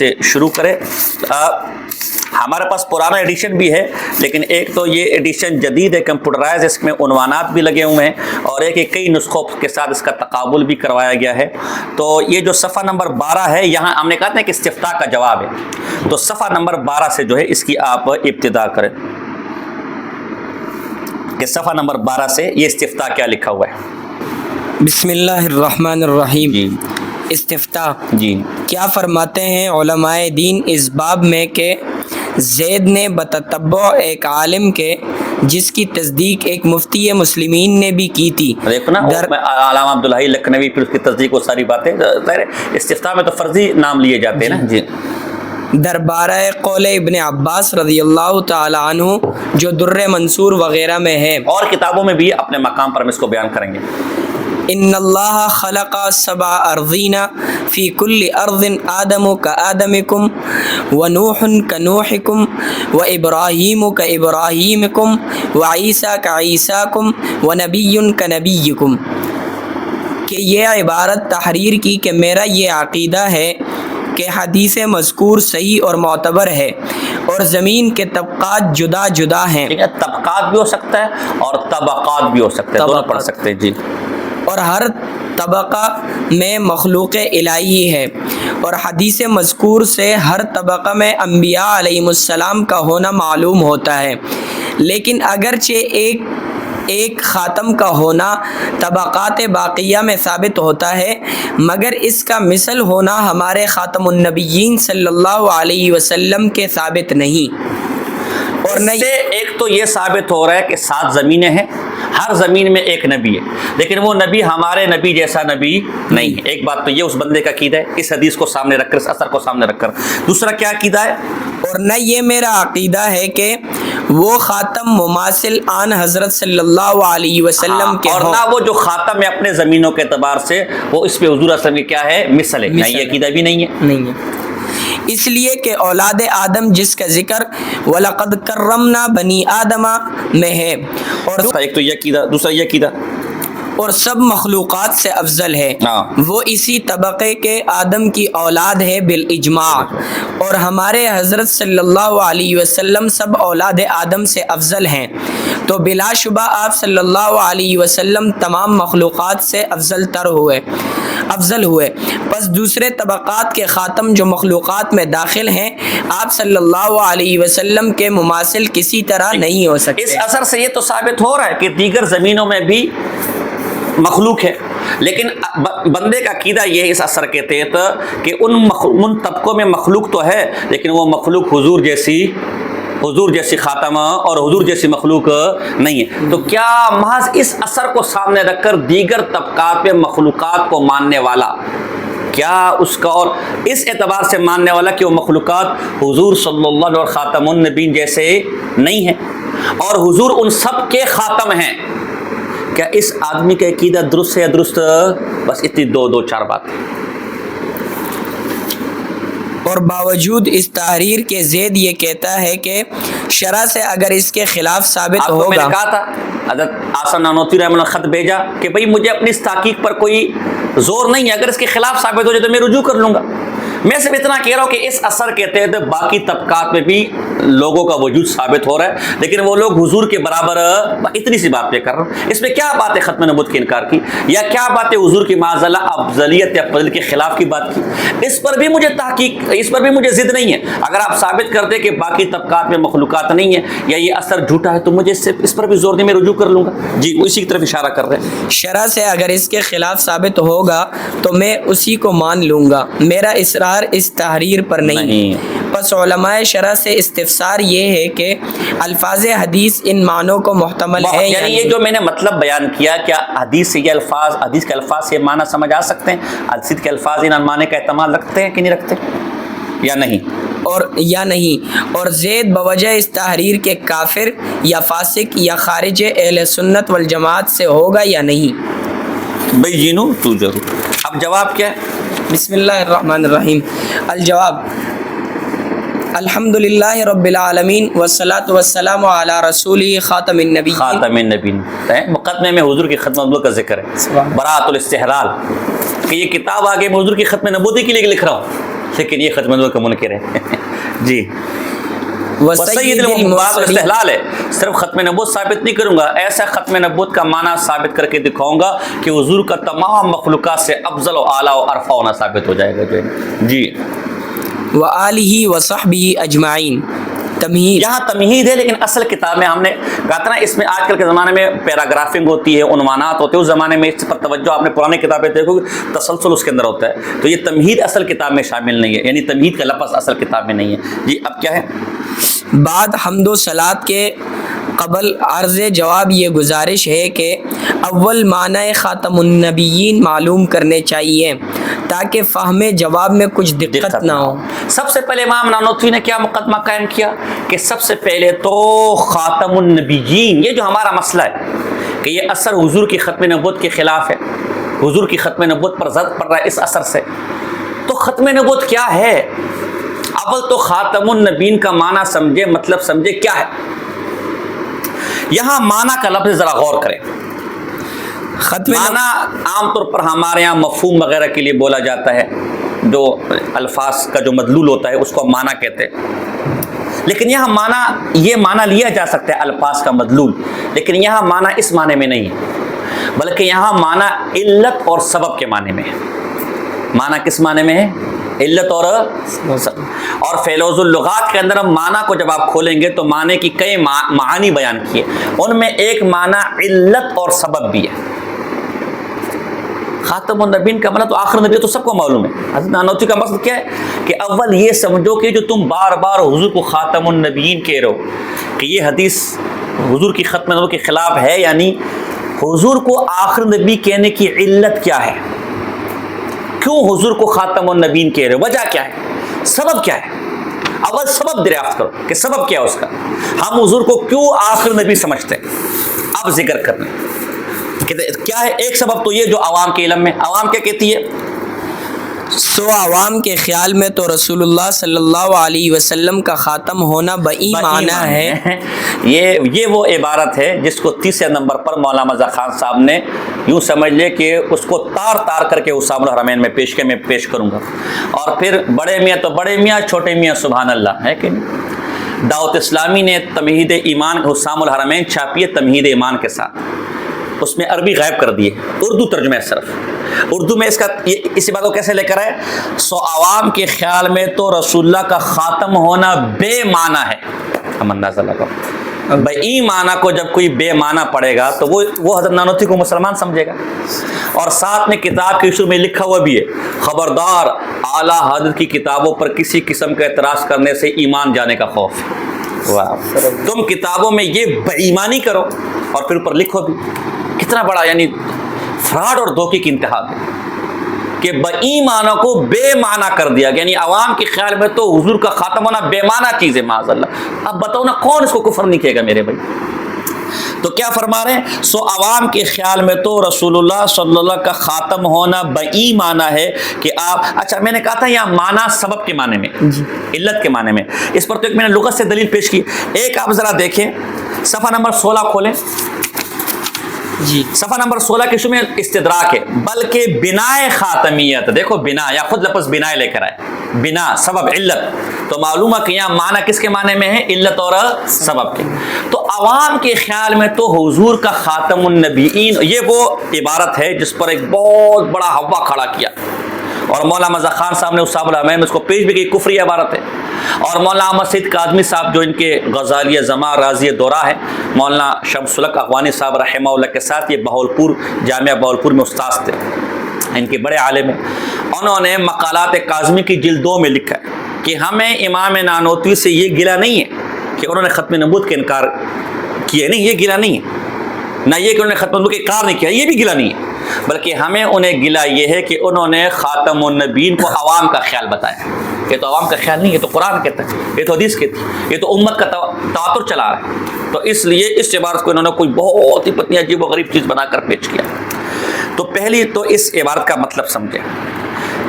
سے شروع کریں۔ ہمارے پاس پرانا ایڈیشن بھی ہے، لیکن ایک تو یہ ایڈیشن جدید ہے، کمپیوٹرائز، اس میں عنوانات بھی لگے ہوئے ہیں، اور ایک کئی نسخوں کے ساتھ اس کا تقابل بھی کروایا گیا ہے۔ تو یہ جو صفحہ نمبر 12 ہے، یہاں ہم نے کہا تھا کہ استفتاء کا جواب ہے، تو صفحہ نمبر 12 سے جو ہے اس کی آپ ابتدا کریں کہ صفحہ نمبر 12 سے یہ استفتاء کیا لکھا ہوا ہے۔ بسم اللہ الرحمن الرحیم۔ جی استفتاء جی کیا فرماتے ہیں علماء دین اس باب میں کہ زید نے بتتبع ایک عالم کے جس کی تصدیق ایک مفتی مسلمین نے بھی کی تھی، دیکھو نا، علامہ عبدالحی لکھنوی، پھر اس کی تصدیق وہ ساری باتیں، استفتاء میں تو فرضی نام لیے جاتے ہیں نا۔ جی دربارہ قول ابن عباس رضی اللہ تعالی عنہ جو در منصور وغیرہ میں ہے، اور کتابوں میں بھی اپنے مقام پر ہم اس کو بیان کریں گے۔ ان اللہ خلق سبع ارضین فی کل ارض آدم کآدمکم ونوح کنوحکم وابراہیم کابراہیمکم وعیسیٰ کعیسیٰکم ونبی کنبیکم، کہ یہ عبارت تحریر کی کہ میرا یہ عقیدہ ہے کہ حدیث مذکور صحیح اور معتبر ہے، اور زمین کے طبقات جدا جدا ہیں۔ ٹھیک ہے، طبقات بھی ہو سکتا ہے اور طبقات بھی ہو سکتا ہے، دونوں پڑھ سکتے ہیں۔ جی، اور ہر طبقہ میں مخلوق الہی ہے، اور حدیث مذکور سے ہر طبقہ میں انبیاء علیہ السلام کا ہونا معلوم ہوتا ہے، لیکن اگرچہ ایک خاتم کا ہونا طبقات باقیہ میں ثابت ہوتا ہے، مگر اس کا مثل ہونا ہمارے خاتم النبیین صلی اللہ علیہ وسلم کے ثابت نہیں۔ اور اس سے ایک تو یہ ثابت ہو رہا ہے کہ 7 زمینیں ہیں، ہر زمین میں ایک نبی ہے، لیکن وہ نبی ہمارے نبی جیسا نبی نہیں ہے۔ ایک بات تو یہ اس بندے کا عقیدہ ہے، اس حدیث کو سامنے رکھ کر، اس اثر کو سامنے رکھ کر۔ دوسرا کیا عقیدہ ہے؟ اور نہ یہ میرا عقیدہ ہے کہ وہ خاتم مماثل آن حضرت صلی اللہ علیہ وسلم کے اور نہ وہ جو خاتم ہے اپنے زمینوں کے اعتبار سے وہ اس پہ حضور صلی اللہ علیہ وسلم کی کیا ہے، مثل ہے، نہ یہ عقیدہ بھی نہیں ہے۔ اس لیے کہ اولاد آدم جس کا ذکر وَلَقَدْ كَرَّمْنَا بَنِي آدَمَ میں ہے، اور ایک تو یہ عقیدہ، دوسرا یہ عقیدہ، اور سب مخلوقات سے افضل ہے، وہ اسی طبقے کے آدم کی اولاد ہے بالاجماع، اور ہمارے حضرت صلی اللہ علیہ وسلم سب اولاد آدم سے افضل ہیں، تو بلا شبہ آپ صلی اللہ علیہ وسلم تمام مخلوقات سے افضل ہوئے۔ پس دوسرے طبقات کے خاتم جو مخلوقات میں داخل ہیں، آپ صلی اللہ علیہ وسلم کے مماثل کسی طرح نہیں ہو سکتے۔ اس اثر سے یہ تو ثابت ہو رہا ہے کہ دیگر زمینوں میں بھی مخلوق ہے، لیکن بندے کا عقیدہ یہ ہے اس اثر کے تحت کہ ان طبقوں میں مخلوق تو ہے، لیکن وہ مخلوق حضور جیسی خاتم اور حضور جیسی مخلوق نہیں ہے۔ تو کیا محض اس اثر کو سامنے رکھ کر دیگر طبقات میں مخلوقات کو ماننے والا، کیا اس کا اور اس اعتبار سے ماننے والا کہ وہ مخلوقات حضور صلی اللہ علیہ وسلم اور خاتم النبیین جیسے نہیں ہیں، اور حضور ان سب کے خاتم ہیں، کیا اس آدمی کا عقیدہ درست ہے یا درست؟ بس اتنی دو چار باتیں۔ اور باوجود اس تحریر کے زید یہ کہتا ہے کہ شرع سے اگر اس کے خلاف ثابت ہوگا، میں نے کہا تھا حضرت آسن نانوتوی رحمہ اللہ خط بھیجا کہ بھئی مجھے اپنی اس تحقیق پر کوئی زور نہیں ہے، اگر اس کے خلاف ثابت ہو جائے تو میں رجوع کر لوں گا۔ میں صرف اتنا کہہ رہا ہوں کہ اس اثر کے تحت باقی طبقات میں بھی لوگوں کا وجود ثابت ہو رہا ہے، لیکن وہ لوگ حضور کے برابر، اتنی سی بات پہ کر رہا ہوں۔ اس میں کیا بات ہے ختم نبوت کے انکار کی، یا کیا بات ہے حضور کی معاذ اللہ افضلیت یا فضل کے خلاف کی بات کی؟ اس پر بھی مجھے تحقیق، اس پر بھی مجھے ضد نہیں ہے۔ اگر آپ ثابت کرتے کہ باقی طبقات میں مخلوقات نہیں ہیں یا یہ اثر جھوٹا ہے تو مجھے اس پر بھی زور نہیں، میں رجوع کر لوں گا۔ جی، وہ اسی کی طرف اشارہ کر رہے ہیں۔ شرع سے اگر اس کے خلاف ثابت ہوگا تو میں اسی کو مان لوں گا، میرا اصرار اس تحریر پر نہیں۔ پس علماء شرع سے استفسار یہ ہے کہ الفاظ حدیث ان معنوں کو محتمل ہے، یعنی یہ جو میں نے مطلب بیان کیا، کیا حدیث سے یہ الفاظ، حدیث کے الفاظ سے یہ معنی سمجھ آ سکتے ہیں؟ حدیث کے الفاظ ان معنی کا احتمال رکھتے ہیں کہ نہیں رکھتے، یا نہیں؟ اور زید بوجہ اس تحریر کے کافر یا فاسق یا خارج اہل سنت والجماعت سے ہوگا یا نہیں؟ بھئی جینو تو ضرور۔ اب جواب کیا ہے؟ بسم اللہ الرحمن الرحیم۔ الجواب: الحمدللہ رب العالمین والصلاة والسلام علی رسولہ خاتم النبیین۔ مقدمے میں حضور کی ختم نبوت کا ذکر ہے، براءۃ الاستحلال، کہ یہ کتاب آگے میں حضور کی ختم نبوتی کے لیے لکھ رہا ہوں، لیکن یہ ختم نبوت کا منکر ہے جی وسید المبعوث استحلال ہے. صرف ختم نبوت ثابت نہیں کروں گا, ایسا ختم نبوت کا معنی ثابت کر کے دکھاؤں گا کہ حضور کا تمام مخلوقات سے افضل و اعلیٰ و ارفع ہونا ثابت ہو جائے گا جی. وآلہ وصحبہ اجمعین. تمہید, یہاں تمہید ہے, لیکن اصل کتاب میں ہم نے کہا تھا نا, اس میں آج کل کے زمانے میں پیراگرافنگ ہوتی ہے, عنوانات ہوتے ہیں, اس زمانے میں اس پر توجہ آپ نے پرانی کتابیں دیکھو تسلسل اس کے اندر ہوتا ہے, تو یہ تمہید اصل کتاب میں شامل نہیں ہے, یعنی تمہید کا لفظ اصل کتاب میں نہیں ہے جی. اب کیا ہے, بعد حمد و صلات کے قبل عرض جواب یہ گزارش ہے کہ اول معنی خاتم النبیین معلوم کرنے چاہیے تاکہ فہم جواب میں کچھ دقت نہ ہو. سب سے پہلے امام نانوتوی نے کیا مقدمہ قائم کیا کہ سب سے پہلے تو خاتم النبیین, یہ جو ہمارا مسئلہ ہے کہ یہ اثر حضور کی ختم نبوت کے خلاف ہے, حضور کی ختم نبوت پر زد پڑ رہا ہے اس اثر سے, تو ختم نبوت کیا ہے؟ اول تو خاتم النبیین کا معنی سمجھے, مطلب سمجھے کیا ہے. یہاں معنی کا لفظ ذرا غور کریں. معنی عام طور پر ہمارے یہاں مفہوم وغیرہ کے لیے بولا جاتا ہے, جو الفاظ کا جو مدلول ہوتا ہے اس کو معنی کہتے ہیں, لیکن یہاں معنی, یہ معنی لیا جا سکتا ہے الفاظ کا مدلول, لیکن یہاں معنی اس معنی میں نہیں ہے, بلکہ یہاں معنی علت اور سبب کے معنی میں ہے. معنی کس معنی میں ہے؟ علت اور فیلوز اللغات کے اندر ہم معنی کو جب آپ کھولیں گے تو معنی کی کئی معانی بیان کیے, ان میں ایک معنی علت اور سبب بھی ہے. خاتم النبیین کا مطلب تو آخر نبی, تو سب کو معلوم ہے. حضرت نانوتوی کا مقصد کیا ہے کہ اول یہ سمجھو کہ جو تم بار بار حضور کو خاتم النبیین کہہ رہے ہو کہ یہ حدیث حضور کی ختم نبوت کے خلاف ہے, یعنی حضور کو آخر نبی کہنے کی علت کیا ہے, کیوں حضور کو خاتم النبیین کہہ رہے ہو, وجہ کیا ہے, سبب کیا ہے. اول سبب دریافت کرو کہ سبب کیا ہے اس کا, ہم حضور کو کیوں آخر نبی سمجھتے ہیں. اب ذکر کرنا کیا ہے. ایک سبب تو یہ جو عوام کے علم میں, عوام کیا کہتی ہے, سو عوام کے خیال میں تو رسول اللہ صلی اللہ علیہ وسلم کا خاتم ہونا بئی معنی ہے. یہ وہ عبارت ہے جس کو تیسرے نمبر پر مولانا مزہ خان صاحب نے یوں سمجھ لے کہ اس کو تار تار کر کے حسام الحرمین میں پیش کروں گا, اور پھر بڑے میاں تو بڑے میاں, چھوٹے میاں سبحان اللہ ہے کہ نہیں. دعوت اسلامی نے تمہید ایمان حسام الحرمین چھاپی ہے تمہید ایمان کے ساتھ, اس میں عربی غائب کر دیے, اردو ترجمہ ہے صرف. اردو میں اس کا اسی بات کو کیسے لے کر آئے, سو عوام کے خیال میں تو رسول اللہ کا خاتم ہونا بے معنی ہے. ہم اندازہ لگاؤ بئی معنی کو جب کوئی بے معنی پڑھے گا تو وہ حضرت نانوتوی کو مسلمان سمجھے گا. اور ساتھ میں کتاب کے شروع میں لکھا ہوا بھی ہے, خبردار اعلیٰ حضرت کی کتابوں پر کسی قسم کا اعتراض کرنے سے ایمان جانے کا خوف. تم کتابوں میں یہ بے ایمانی کرو اور پھر اوپر لکھو بھی. کتنا بڑا یعنی فراڈ اور دھوکے کی انتہا ہے کہ بئی معنی کو بے معنی کر دیا گیا, یعنی عوام کے خیال میں تو حضور کا خاتم ہونا بے معنی چیز ہے معاذ اللہ. اب بتاؤ نا کون اس کو کفر نہیں کہے گا میرے بھائی. تو کیا فرما رہے ہیں, سو عوام کے خیال میں تو رسول اللہ صلی اللہ علیہ وسلم کا خاتم ہونا بئی معنی ہے کہ آپ, اچھا میں نے کہا تھا یہاں معنی سبب کے معنی میں, علت کے معنی میں, اس پر تو ایک میں نے لغت سے دلیل پیش کی. ایک آپ ذرا دیکھیں صفحہ نمبر 16 کھولیں جی. صفحہ نمبر 16 کے شروع میں استدراک ہے, بلکہ بنائے خاتمیت, دیکھو بنا یا خود لفظ بنائے لے کر آئے, بنا سبب علت, تو معلوم ہے کہ یہاں معنی کس کے معنی میں ہے, علت اور سبب کے. تو عوام کے خیال میں تو حضور کا خاتم النبیین, یہ وہ عبارت ہے جس پر ایک بہت بڑا ہوا کھڑا کیا, اور مولانا مزہ خان صاحب نے حسام الحرمین میں اس کو پیش بھی کی, کفری عبارت ہے. اور مولانا احمد سید کاظمی صاحب جو ان کے غزالیہ زماں راضی دورہ ہے, مولانا شمس الحق اخوانی صاحب رحمہ اللہ کے ساتھ, یہ بہاولپور جامعہ بہاولپور میں استاذ تھے, ان کے بڑے عالم ہیں. انہوں نے مقالات کاظمی کی جلد 2 میں لکھا ہے کہ ہمیں امام نانوتوی سے یہ گلہ نہیں ہے کہ انہوں نے ختم نبوت کا انکار کیا, نہیں یہ گلہ نہیں ہے, نہ یہ کہ انہوں نے ختم نبوت کا انکار نہیں کیا, یہ بھی گلہ نہیں ہے, بلکہ ہمیں انہیں گلہ یہ ہے کہ انہوں نے خاتم النبیین کو عوام کا خیال بتایا. یہ تو عوام کا خیال نہیں, یہ تو قرآن کہتا ہے, یہ تو حدیث کہتی ہے, یہ تو امت کا تواتر چلا رہا ہے. تو اس لیے اس عبارت کو انہوں نے کوئی بہت ہی پتنی عجیب و غریب چیز بنا کر پیش کیا. تو پہلی تو اس عبارت کا مطلب سمجھیں.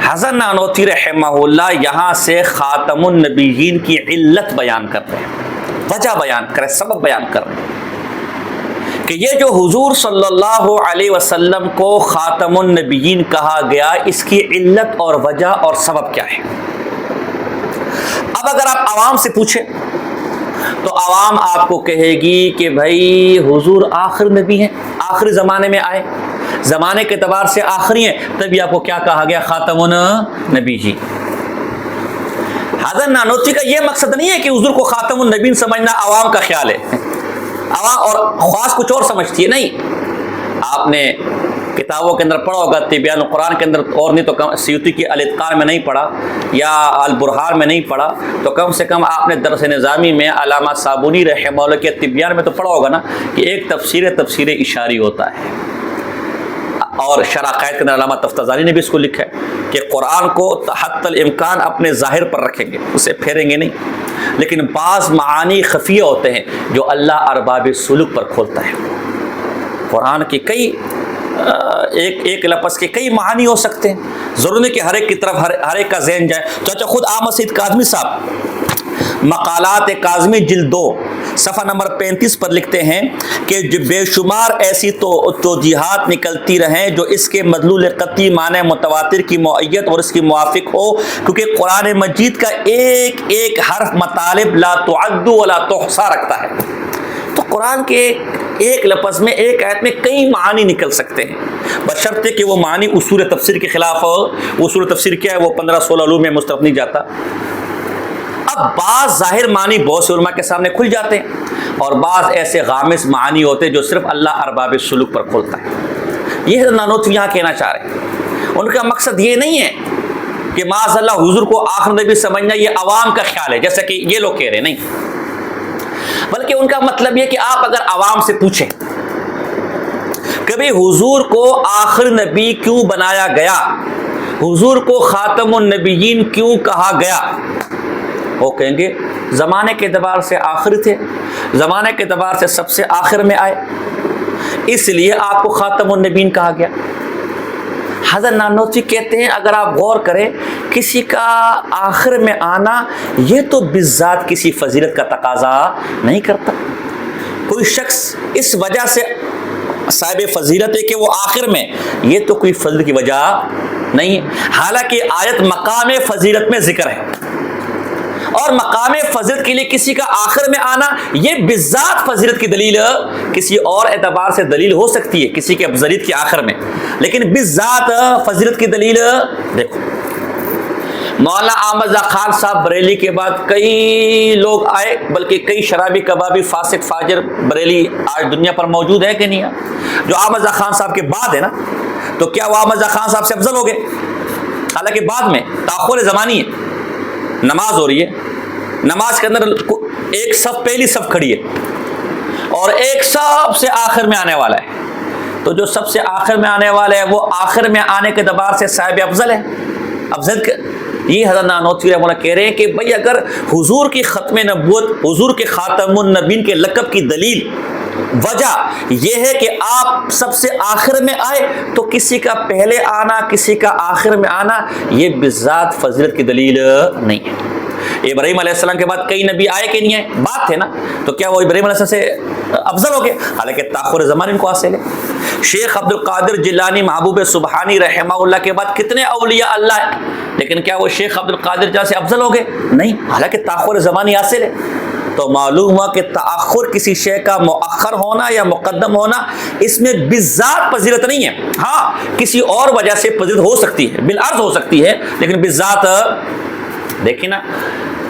حضرت نانوتوی رحمہ اللہ یہاں سے خاتم النبیین کی علت بیان کر رہے ہیں, وجہ بیان کر رہے ہیں, سبب بیان کر رہے ہیں کہ یہ جو حضور صلی اللہ علیہ وسلم کو خاتم النبیین کہا گیا, اس کی علت اور وجہ اور سبب کیا ہے. اب اگر آپ عوام سے پوچھیں تو عوام آپ کو کہے گی کہ بھائی حضور آخر نبی ہیں، آخری زمانے میں آئے، زمانے کے اعتبار سے آخری ہیں، تبھی آپ کو کیا کہا گیا؟ خاتم النبی جی۔ حضرت نانوتوی کا یہ مقصد نہیں ہے کہ حضور کو خاتم النبی سمجھنا عوام کا خیال ہے، عوام اور خواص کچھ اور سمجھتی ہے، نہیں۔ آپ نے کتابوں کے اندر پڑھا ہوگا، تبیان القرآن کے اندر، اور نہیں تو سیوطی کی الاتقان میں نہیں پڑھا یا البرہان میں نہیں پڑھا تو کم سے کم آپ نے درس نظامی میں علامہ صابونی رحمہ اللہ کے تبیان میں تو پڑھا ہوگا نا کہ ایک تفسیر اشاری ہوتا ہے، اور شرح قائد کے اندر علامہ تفتزانی نے بھی اس کو لکھا ہے کہ قرآن کو حتی الامکان اپنے ظاہر پر رکھیں گے، اسے پھیریں گے نہیں، لیکن بعض معانی خفیہ ہوتے ہیں جو اللہ ارباب سلوک پر کھولتا ہے۔ قرآن کی کئی ایک لفظ کے کئی معانی ہو سکتے ہیں، ضرور نہیں کہ ہر ایک کی طرف ہر ایک کا ذہن جائے۔ چاچا خود احمد سعید کاظمی صاحب مقالات کاظمی جلد 2 صفحہ نمبر 35 پر لکھتے ہیں کہ جو بے شمار ایسی توجیہات نکلتی رہیں جو اس کے مدلول قطعی معنی متواتر کی معیت اور اس کی موافق ہو، کیونکہ قرآن مجید کا ایک ایک حرف مطالب لا تعد ولا تحصى رکھتا ہے۔ تو قرآن کے ایک لفظ میں، ایک آیت میں کئی معانی نکل سکتے ہیں، بشرطے کہ وہ معانی اصول تفسیر کے خلاف ہو۔ اصول تفسیر کیا ہے؟ وہ 15-16 علوم میں مسترد نہیں جاتا۔ اب بعض ظاہر معنی بہت سے علماء کے سامنے کھل جاتے ہیں، اور بعض ایسے غامض معنی ہوتے ہیں جو صرف اللہ ارباب سلوک پر کھولتا ہے۔ یہ حضرت نانوتوی یہاں کہنا چاہ رہے ہیں، ان کا مقصد یہ نہیں ہے کہ معاذ اللہ حضور کو آخر نبی سمجھنا یہ عوام کا خیال ہے جیسا کہ یہ لوگ کہہ رہے ہیں، نہیں، بلکہ ان کا مطلب یہ کہ آپ اگر عوام سے پوچھیں کبھی حضور کو آخر نبی کیوں بنایا گیا، حضور کو خاتم النبیین کیوں کہا گیا، وہ کہیں گے زمانے کے اعتبار سے آخر تھے، زمانے کے اعتبار سے سب سے آخر میں آئے، اس لیے آپ کو خاتم النبیین کہا گیا۔ حضرت نانوتوی کہتے ہیں اگر آپ غور کریں، کسی کا آخر میں آنا یہ تو بالذات کسی فضیلت کا تقاضا نہیں کرتا۔ کوئی شخص اس وجہ سے صاحب فضیلت ہے کہ وہ آخر میں، یہ تو کوئی فضل کی وجہ نہیں ہے، حالانکہ آیت مقام فضیلت میں ذکر ہے، اور مقام فضیلت کے لیے کسی کا آخر میں آنا یہ بالذات فضیلت کی دلیل کسی اور اعتبار سے دلیل ہو سکتی ہے، کسی کے افضلیت کے آخر میں، لیکن بالذات فضیلت کی دلیل دیکھو۔ مولانا احمد رضا خان صاحب بریلی کے بعد کئی لوگ آئے، بلکہ کئی شرابی کبابی فاسق فاجر بریلی آج دنیا پر موجود ہے کہ نہیں ہے، جو احمد رضا خان صاحب کے بعد ہے نا، تو کیا وہ احمد رضا خان صاحب سے افضل ہو گئے؟ حالانکہ بعد میں تاخر زمانی ہے، نماز ہو رہی ہے، نماز کے اندر ایک صف پہلی صف کھڑی ہے اور ایک سب سے آخر میں آنے والا ہے، تو جو سب سے آخر میں آنے والا ہے وہ آخر میں آنے کے اعتبار سے صاحب افضل ہے، افضل۔ یہ حضرت نانوتوی رحمہ اللہ کہہ رہے ہیں کہ بھئی اگر حضور کی ختم نبوت، حضور کے خاتم النبیین کے لقب کی دلیل وجہ یہ ہے کہ آپ سب سے آخر میں آئے، تو کسی کا پہلے آنا کسی کا آخر میں آنا یہ بالذات فضیلت کی دلیل نہیں ہے۔ ابراہیم علیہ السلام کے بعد کئی نبی آئے کہ نہیں آئے؟ بات تھے نا، تو کیا وہ ابراہیم علیہ السلام سے افضل ہو گئے؟ حالانکہ تاخر زمان ان کو حاصل ہے۔ شیخ عبد القادر جیلانی محبوب سبحانی رحمہ اللہ کے بعد کتنے اولیاء اللہ ہیں، لیکن کیا وہ شیخ عبد القادر جیسے افضل ہو گئے؟ نہیں، حالانکہ تاخر زمانی حاصل ہے۔ تو معلوم ہوا کہ تاخر کسی شے کا مؤخر ہونا یا مقدم ہونا اس میں بالذات فضیلت نہیں ہے، ہاں کسی اور وجہ سے فضیلت ہو سکتی ہے، بالعرض ہو سکتی ہے، لیکن بالذات دیکھیں نا،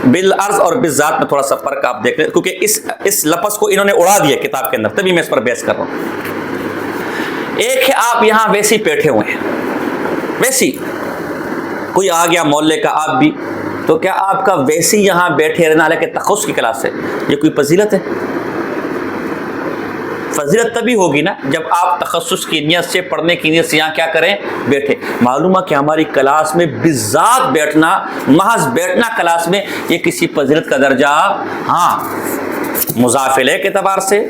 بالعرض اور بالذات میں تھوڑا سا فرق آپ دیکھ لیں، کیونکہ اس لفظ کو انہوں نے اڑا دیا کتاب کے اندر، تبھی میں اس پر بحث کر رہا ہوں۔ ایک ہے آپ یہاں ویسی بیٹھے ہوئے ہیں، ویسی کوئی آ گیا محلے کا، آپ بھی، تو کیا آپ کا ویسی یہاں بیٹھے رہنا حالانکہ تخصص کی کلاس ہے یہ کوئی فضیلت ہے؟ فضیلت تبھی ہوگی نا جب آپ تخصص کی نیت سے، پڑھنے کی نیت سے یہاں کیا کریں، بیٹھے۔ معلوم ہے کہ ہماری کلاس میں بالذات بیٹھنا، محض بیٹھنا کلاس میں، یہ کسی فضیلت کا درجہ، ہاں مضافلے کے اعتبار سے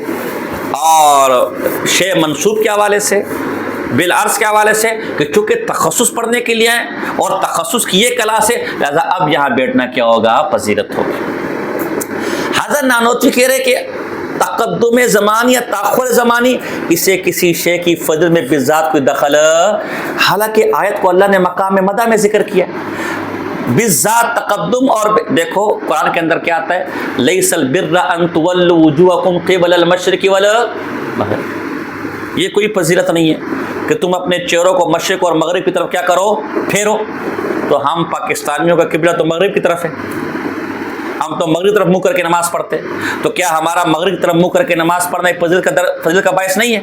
اور شے منصوب کے حوالے سے، بالعرض کے حوالے سے، کہ چونکہ تخصص پڑھنے کے لیے ہیں اور تخصص کی یہ کلاس ہے، لہذا اب یہاں بیٹھنا کیا ہوگا، فضیلت ہوگی۔ حضرت نانوتوی کہہ رہے کہ تقدم زمانی یا تاخر زمانی اسے کسی شے کی فضل میں بالذات کوئی دخل، حالانکہ آیت کو اللہ نے مقام مدح میں ذکر کیا، بالذات تقدم. اور دیکھو قرآن کے اندر کیا آتا ہے, لیس البر ان تولوا وجوہکم قبل المشرق والمغرب. یہ کوئی فضیلت نہیں ہے کہ تم اپنے چہروں کو مشرق اور مغرب کی طرف کیا کرو, پھیرو. تو ہم پاکستانیوں کا قبلہ تو مغرب کی طرف ہے, ہم تو مغرب کی طرف منہ کر کے نماز پڑھتے ہیں. تو کیا ہمارا مغرب کی طرف منہ کر کے نماز پڑھنا ایک فضیلت کا باعث نہیں ہے؟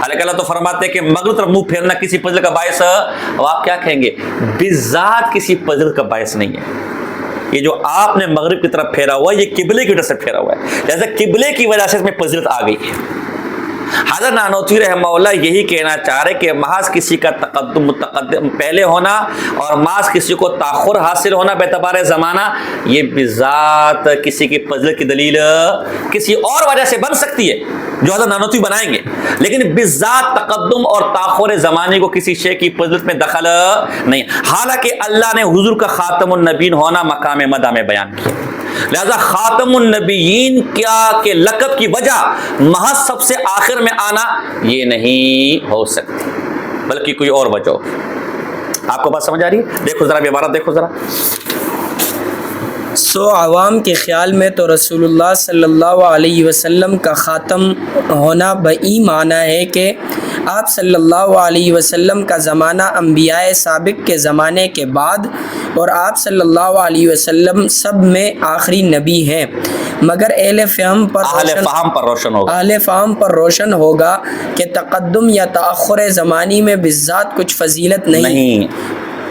حالانکہ اللہ تو فرماتے ہیں کہ مغرب طرف منہ پھیرنا کسی فضل کا باعث ہے. اب آپ کیا کہیں گے, بالذات کسی فضل کا باعث نہیں ہے. یہ جو آپ نے مغرب کی طرف پھیرا ہوا ہے یہ قبلے کی وجہ سے پھیرا ہوا ہے, جیسے قبلے کی وجہ سے اس میں فضیلت آ گئی ہے. حضرت نانوتوی رحمہ اللہ یہی کہنا چاہ رہے کہ محض کسی کا متقدم پہلے ہونا اور محض کسی کو تاخر حاصل ہونا باعتبار زمانہ, یہ بذات کسی کی فضیلت کی دلیل کسی اور وجہ سے بن سکتی ہے جو حضرت نانوتوی بنائیں گے, لیکن بذات تقدم اور تاخر زمانے کو کسی شے کی فضیلت میں دخل نہیں. حالانکہ اللہ نے حضور کا خاتم النبیین ہونا مقام مدح میں بیان کیا, لہذا خاتم النبیین کیا کہ لقب کی وجہ محض سب سے آخر میں آنا یہ نہیں ہو سکتی, بلکہ کوئی اور وجہ ہو. آپ کو بات سمجھ آ رہی ہے؟ دیکھو ذرا عبارت دیکھو ذرا. سو عوام کے خیال میں تو رسول اللہ صلی اللہ علیہ وسلم کا خاتم ہونا بئی معنی ہے کہ آپ صلی اللہ علیہ وسلم کا زمانہ انبیاء سابق کے زمانے کے بعد, اور آپ صلی اللہ علیہ وسلم سب میں آخری نبی ہیں. مگر اہل فہم پر روشن ہوگا کہ تقدم یا تأخر زمانی میں بالذات کچھ فضیلت نہیں.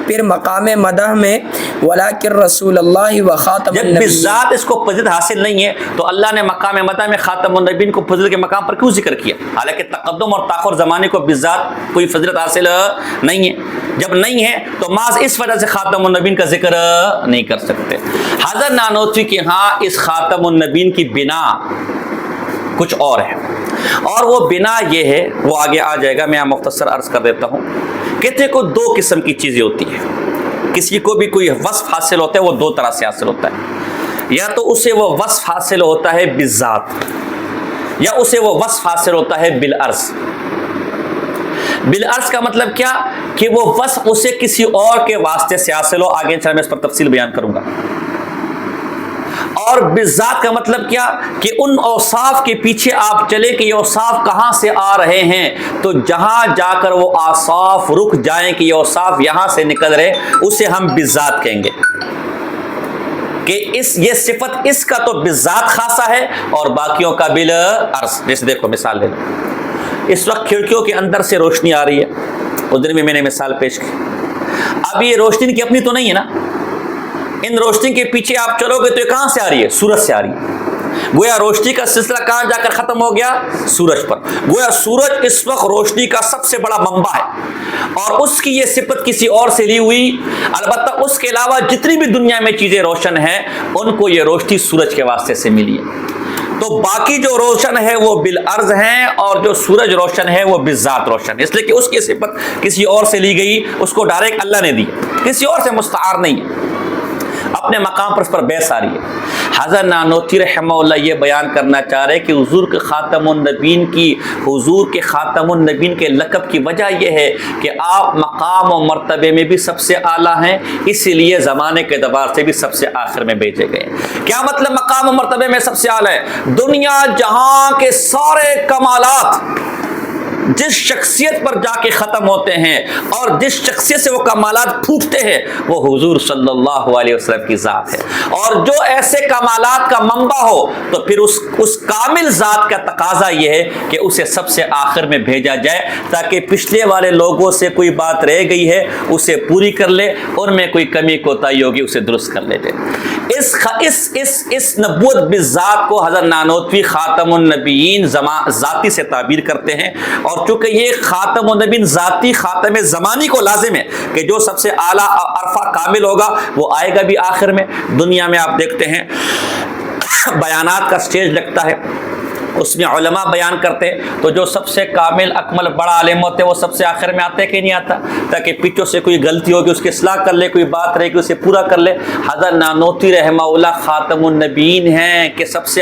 پھر مقام مدح میں ولیکن رسول اللہ و خاتم جب النبیین, بالذات اس کو فضیلت حاصل نہیں ہے تو اللہ نے مقام مدح میں خاتم النبیین کو فضیلت کے مقام پر کیوں ذکر کیا؟ حالانکہ تقدم اور تاخر زمانے کو بالذات کوئی فضیلت حاصل نہیں ہے. جب نہیں ہے تو محض اس وجہ سے خاتم النبیین کا ذکر نہیں کر سکتے. حضرت نانوتوی کے ہاں اس خاتم النبیین کی بنا کچھ اور ہے, اور وہ بنا یہ ہے, وہ آگے آ جائے گا, میں یہاں مختصر عرض کر دیتا ہوں. کہتے ہیں کہ دو قسم کی چیزیں ہوتی ہیں. کسی کو بھی کوئی وصف حاصل ہوتا ہے وہ دو طرح سے حاصل ہوتا ہے, یا تو اسے وہ وصف حاصل ہوتا ہے بالذات, یا اسے وہ وصف حاصل ہوتا ہے بالعرض. بالعرض کا مطلب کیا کہ وہ وصف اسے کسی اور کے واسطے سے حاصل ہو, آگے انشاءاللہ میں اس پر تفصیل بیان کروں گا. اور بالذات کا مطلب کیا کہ ان اوصاف کے پیچھے آپ چلے کہ یہ اوصاف کہاں سے آ رہے ہیں, تو جہاں جا کر وہ اوصاف رک جائیں کہ یہ اوصاف یہاں سے نکل رہے, اسے ہم بالذات کہیں گے. کہ یہ صفت اس کا تو بالذات خاصہ ہے اور باقیوں کا بالعرض. جیسے دیکھو مثال لے لو, اس وقت کھڑکیوں کے اندر سے روشنی آ رہی ہے, اس دن میں نے مثال پیش کی. اب یہ روشنی کی اپنی تو نہیں ہے نا, ان روشنی کے پیچھے آپ چلو گے تو یہ کہاں سے آ رہی ہے؟ سورج سے آ رہی ہے. گویا روشنی کا سلسلہ کہاں جا کر ختم ہو گیا؟ سورج پر. گویا سورج اس وقت روشنی کا سب سے بڑا منبع ہے, اور اس کی یہ صفت کسی اور سے لی ہوئی. البتہ اس کے علاوہ جتنی بھی دنیا میں چیزیں روشن ہیں ان کو یہ روشنی سورج کے واسطے سے ملی ہے. تو باقی جو روشن ہے وہ بالعرض ہیں, اور جو سورج روشن ہے وہ بالذات روشن ہے, اس لیے کہ اس کی صفت کسی اور سے لی گئی, اس کو ڈائریکٹ اللہ نے دی, کسی اور سے مستعار نہیں ہے, اپنے مقام پر اس پر بحث آ رہی ہے. حضرت نانوتوی رحمہ اللہ یہ بیان کرنا چاہ رہے کہ حضور کے خاتم النبیین کے لقب کی وجہ یہ ہے کہ آپ مقام و مرتبے میں بھی سب سے اعلیٰ ہیں, اسی لیے زمانے کے اعتبار سے بھی سب سے آخر میں بھیجے گئے. کیا مطلب مقام و مرتبے میں سب سے اعلیٰ ہے؟ دنیا جہاں کے سارے کمالات جس شخصیت پر جا کے ختم ہوتے ہیں اور جس شخصیت سے وہ کمالات پھوٹتے ہیں وہ حضور صلی اللہ علیہ وسلم کی ذات ہے. اور جو ایسے کمالات کا منبع ہو تو پھر اس کامل ذات کا تقاضا یہ ہے کہ اسے سب سے آخر میں بھیجا جائے, تاکہ پچھلے والے لوگوں سے کوئی بات رہ گئی ہے اسے پوری کر لے, ان میں کوئی کمی کوتاہی ہوگی اسے درست کر لے جائے. اس نبوت بالذات کو حضرت نانوتوی خاتم النبیین ذاتی سے تعبیر کرتے ہیں, اور چونکہ یہ خاتم النبیین ذاتی خاتم زمانی کو لازم ہے کہ جو سب سے اعلیٰ عرفہ کامل ہوگا وہ آئے گا بھی آخر میں. دنیا میں آپ دیکھتے ہیں بیانات کا سٹیج لگتا ہے, اس میں علماء بیان کرتے ہیں, تو جو سب سے کامل اکمل بڑا عالم ہوتے ہیں وہ سب سے آخر میں آتے کہ نہیں آتا, تاکہ پیچھوں سے کوئی غلطی ہوگی اس کی اصلاح کر لے, کوئی بات رہے کہ اسے پورا کر لے. حضرت نانوتوی رحمہ اللہ خاتم النبیین ہیں کہ سب سے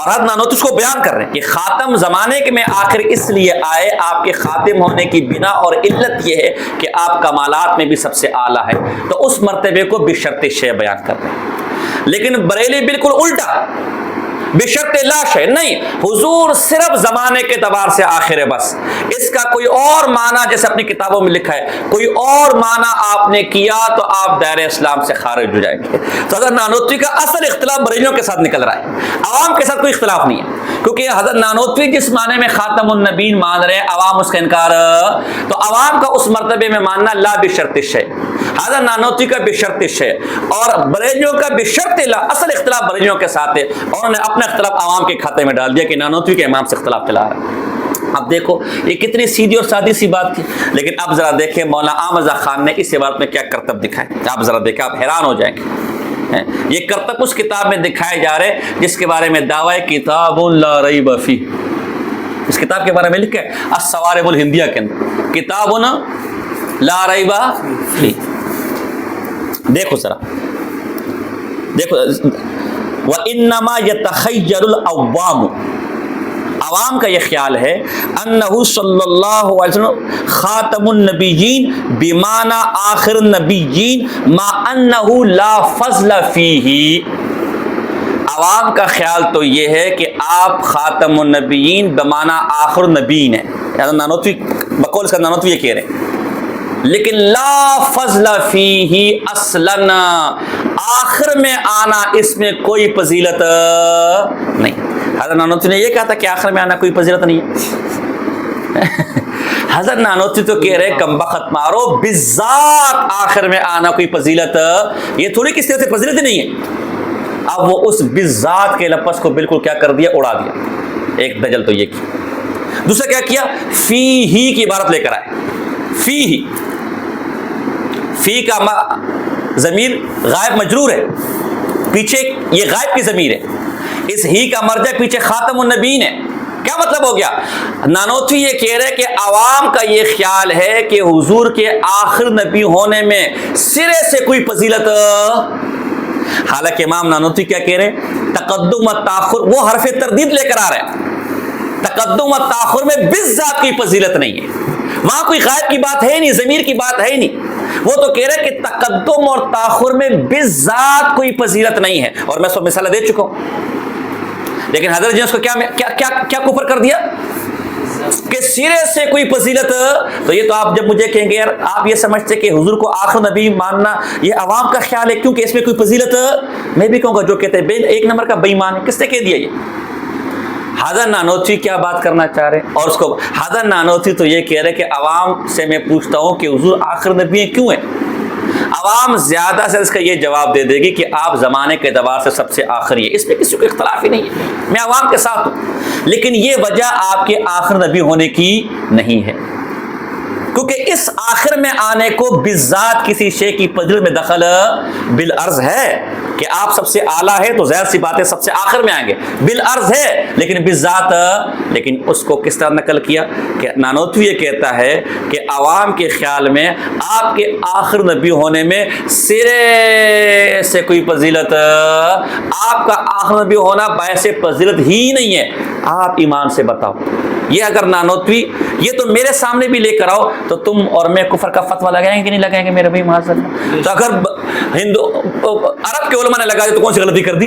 اور حضرت نانوتوی اس کو بیان کر رہے ہیں کہ خاتم زمانے کے میں آخر اس لیے آئے، آپ کے خاتم ہونے کی بنا اور علت یہ ہے کہ آپ کمالات میں بھی سب سے اعلیٰ ہے، تو اس مرتبے کو بشرط شے بیان کر رہے ہیں۔ لیکن بریلی بالکل الٹا، بشرط لا شے نہیں، حضور صرف زمانے کے اعتبار سے آخر ہے بس، اس کا کوئی اور معنی جیسے اپنی کتابوں میں لکھا ہے کوئی اور معنی آپ نے کیا تو آپ دائرہ اسلام سے خارج ہو جائیں گے۔ تو حضرت نانوتوی کا اصل اختلاف بریلیوں کے ساتھ نکل رہا ہے، عوام کے ساتھ کوئی اختلاف نہیں ہے، کیونکہ حضرت نانوتوی جس معنی میں خاتم النبیین مان رہے ہیں، عوام اس کا انکار، تو عوام کا اس مرتبے میں ماننا لا بشرط شے، حضرت نانوتوی کا بشرط شے، اور بریلیوں کا بشرط لا۔ اصل اختلاف بریلیوں کے ساتھ ہے، انہوں نے اپنا اختلاف عوام کے کھاتے میں ڈال دیا کہ نانوتوی کے امام سے اختلاف چلا رہا ہے۔ اب دیکھو یہ کتنی سیدھی اور سادی سی بات تھی، لیکن اب ذرا دیکھیں مولانا احمد رضا خان نے اس عبارت میں کیا کرتب دکھائے، آپ ذرا دیکھیں، آپ حیران ہو جائیں گے۔ یہ کرتب اس کتاب میں دکھائے جا رہے جس کے بارے میں دعویٰ کتاب لا ریب فیہ، اس کتاب کے بارے میں لکھا ہے الصوارب الہندیہ کے اندر، کتاب لا ریب فیہ۔ دیکھو ذرا، دیکھو وَإِنَّمَا يَتَخَيَّرُ الْعَوَّامُ، عوام کا یہ خیال ہے انہو صلی اللہ علیہ وسلم خاتم النبیین بمعنی آخر النبیین ما انہو لا فضل فیہ، عوام کا خیال تو یہ ہے کہ آپ خاتم النبیین بمعنی آخر النبیین ہیں، یعنی نانوتوی بقول اس کا نانوتوی یہ کہہ رہے ہیں، لیکن لا فضل فیہ اصلاً، آخر میں آنا اس میں کوئی فضیلت نہیں۔ حضرت نانوتوی نے یہ کہا تھا کہ آخر میں آنا کوئی فضیلت نہیں ہے۔ حضرت نانوتوی تو کہہ رہے کم بخت مارو، بالذات آخر میں آنا کوئی فضیلت، یہ تھوڑی کس طرح سے فضیلت نہیں ہے۔ اب وہ اس بالذات کے لفظ کو بالکل کیا کر دیا، اڑا دیا۔ ایک دجل تو یہ کی، دوسرا کیا کیا، فی ہی کی عبارت لے کر آئے، فی ہی، فی کا ضمیر غائب مجرور ہے، پیچھے یہ غائب کی ضمیر ہے، اس ہی کا مرجع پیچھے خاتم النبیین ہے۔ کیا مطلب ہو گیا، نانوتوی یہ کہہ رہے کہ عوام کا یہ خیال ہے کہ حضور کے آخر نبی ہونے میں سرے سے کوئی فضیلت، حالانکہ امام نانوتوی کیا کہہ رہے، تقدم و تاخر، وہ حرف تردید لے کر آ رہے ہیں، تقدم و تاخر میں بالذات کوئی فضیلت نہیں ہے، وہاں کوئی غائب کی بات ہے نہیں، ضمیر کی بات ہے نہیں، وہ تو کہہ رہے کہ تقدم اور تاخر میں بالذات کوئی فضیلت نہیں ہے، اور میں اس کو مثال دے چکا ہوں۔ لیکن حضرت جی نے اس کو کیا کفر کر دیا کہ سرے سے کوئی فضیلت، تو یہ تو آپ جب مجھے کہیں گے یار آپ یہ سمجھتے کہ حضور کو آخر نبی ماننا یہ عوام کا خیال ہے کیونکہ اس میں کوئی فضیلت، میں بھی کہوں گا جو کہتے ہیں ایک نمبر کا بے ایمان ہے، کس نے کہہ دیا یہ؟ حضرت نانوتوی کیا بات کرنا چاہ رہے ہیں، اور اس کو حضرت نانوتوی تو یہ کہہ رہے کہ عوام سے میں پوچھتا ہوں کہ حضور آخر نبی ہیں کیوں ہیں، عوام زیادہ سے اس کا یہ جواب دے دے گی کہ آپ زمانے کے اعتبار سے سب سے آخری ہے، اس میں کسی کو اختلاف ہی نہیں ہے، میں عوام کے ساتھ ہوں، لیکن یہ وجہ آپ کے آخر نبی ہونے کی نہیں ہے، کیونکہ اس آخر میں آنے کو بالذات کسی شے کی فضیلت میں دخل بالعرض ہے کہ آپ سب سے اعلیٰ ہے تو ظاہر سی بات ہے سب سے آخر میں آئیں گے، بالعرض ہے لیکن بالذات، لیکن اس کو کس طرح نقل کیا کہ نانوتوی یہ کہتا ہے کہ عوام کے خیال میں آپ کے آخر نبی ہونے میں سرے سے کوئی فضیلت، آپ کا آخر نبی ہونا باعث فضیلت ہی نہیں ہے، آپ ایمان سے بتاؤ۔ یہ اگر نانوتوی یہ تو میرے سامنے بھی لے کر آؤ تو تم اور میں کفر کا فتویٰ لگائیں گے کہ نہیں لگائیں گے میرے بھائی معاذ اللہ؟ تو اگر عرب کے علماء نے لگا دی تو کون سی غلطی کر دی؟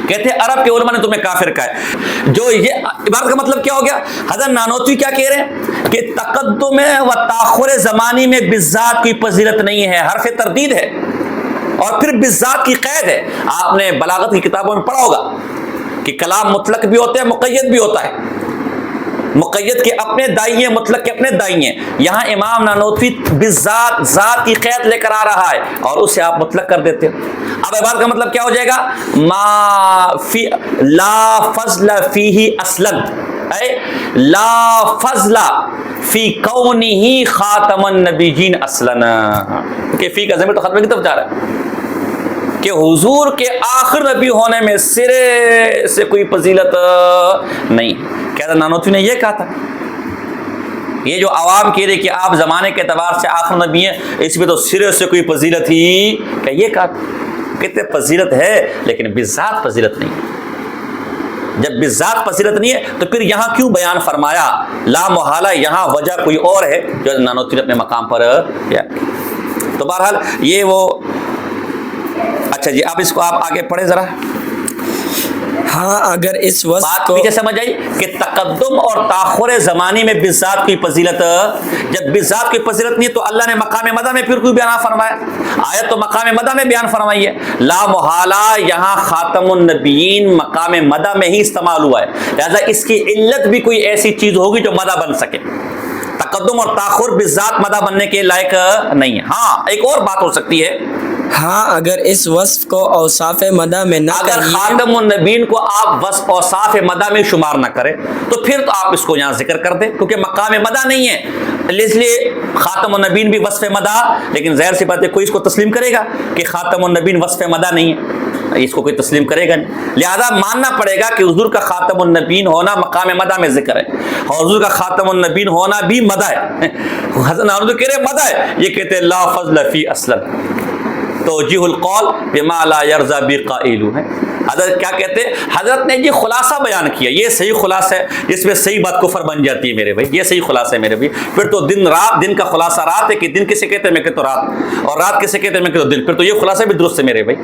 کہتے ہیں عرب کے علماء نے تمہیں کافر کہا ہے، جو یہ عبارت کا مطلب کیا ہو گیا، حضرت نانوتوی کیا کہہ رہے ہیں کہ تقدم و تاخر زمانی میں بالذات کوئی فضیلت نہیں ہے، حرف تردید ہے، اور پھر بالذات کی قید ہے۔ آپ نے بلاغت کی کتابوں میں پڑھا ہوگا کہ کلام مطلق بھی ہوتا ہے مقید بھی ہوتا ہے، مقید کے اپنے دائی ہیں، مطلق کے اپنے دائی ہیں، یہاں امام نانوتوی بالذات ذات کی قید لے کر آ رہا ہے اور اسے آپ مطلق کر دیتے ہو۔ اب عبارت کا مطلب کیا ہو جائے گا، ما فی لا فضل فیہ اصلا، اے لا فضل فی کونہ خاتم النبیین اصلا، کہ فی کا ضمیر تو ختم کی طرف جا رہا ہے کہ حضور کے آخر نبی ہونے میں سرے سے کوئی فضیلت نہیں۔ کہتا نانوتوی نے یہ کہا تھا، یہ جو عوام کہہ رہے کہ آپ زمانے کے اعتبار سے آخر نبی ہیں اس میں تو سرے سے کوئی فضیلت ہی، کہ یہ کہا تھا، کہتے فضیلت ہے لیکن بالذات فضیلت نہیں۔ جب بذات فضیلت نہیں ہے تو پھر یہاں کیوں بیان فرمایا؟ لا محالہ یہاں وجہ کوئی اور ہے جو نانوتوی نے اپنے مقام پر کیا۔ تو بہرحال یہ وہ اچھا جی، اب اس کو آپ آگے پڑھیں ذرا۔ ہاں اگر اس وصف بات کو پیچھے سمجھ آئی کہ تقدم اور تاخر زمانی میں بذات کی فضیلت، جب بذات کی فضیلت نہیں تو اللہ نے مقام مدح میں پھر کوئی بیان فرمایا؟ آیت تو مقام مدح میں بیان فرمائی ہے، لا محالہ یہاں خاتم النبیین مقام مدح میں ہی استعمال ہوا ہے، لہذا اس کی علت بھی کوئی ایسی چیز ہوگی جو مدح بن سکے۔ تقدم اور تاخر بذات مدح بننے کے لائق نہیں ہے۔ ہاں ایک اور بات ہو سکتی ہے، ہاں اگر اس وصف کو اوصاف مدح میں نہ اگر کہیے، خاتم النبیین کو آپ وصف اوصاف مدح میں شمار نہ کریں تو پھر تو آپ اس کو یہاں ذکر کر دیں، کیونکہ مقام مدح نہیں ہے، اس لیے خاتم النبیین بھی وصف مدح، لیکن ظاہر سی بات ہے کوئی اس کو تسلیم کرے گا کہ خاتم النبیین وصف مدح نہیں ہے، اس کو کوئی تسلیم کرے گا نہیں، لہذا ماننا پڑے گا کہ حضور کا خاتم النبیین ہونا مقام مدح میں ذکر ہے، اور حضور کا خاتم النبیین ہونا بھی مدح ہے۔ حضرت نانوتوی کہہ رہے مدح ہے، یہ کہتے ہیں لا فضل فی اصلا توجیہ القول بما لا یرضی بقائل ہے۔ حضرت کیا کہتے ہیں؟ حضرت نے یہ خلاصہ بیان کیا، یہ صحیح خلاصہ ہے جس میں صحیح بات کفر بن جاتی ہے میرے بھائی، یہ صحیح خلاصہ ہے میرے بھائی۔ پھر تو دن رات، دن کا خلاصہ رات ہے کہ دن کسے کہتے ہیں، میں کہتا ہوں رات، اور رات کسے کہتے ہیں، میں کہتا ہوں دن، پھر تو یہ خلاصہ بھی درست ہے میرے بھائی۔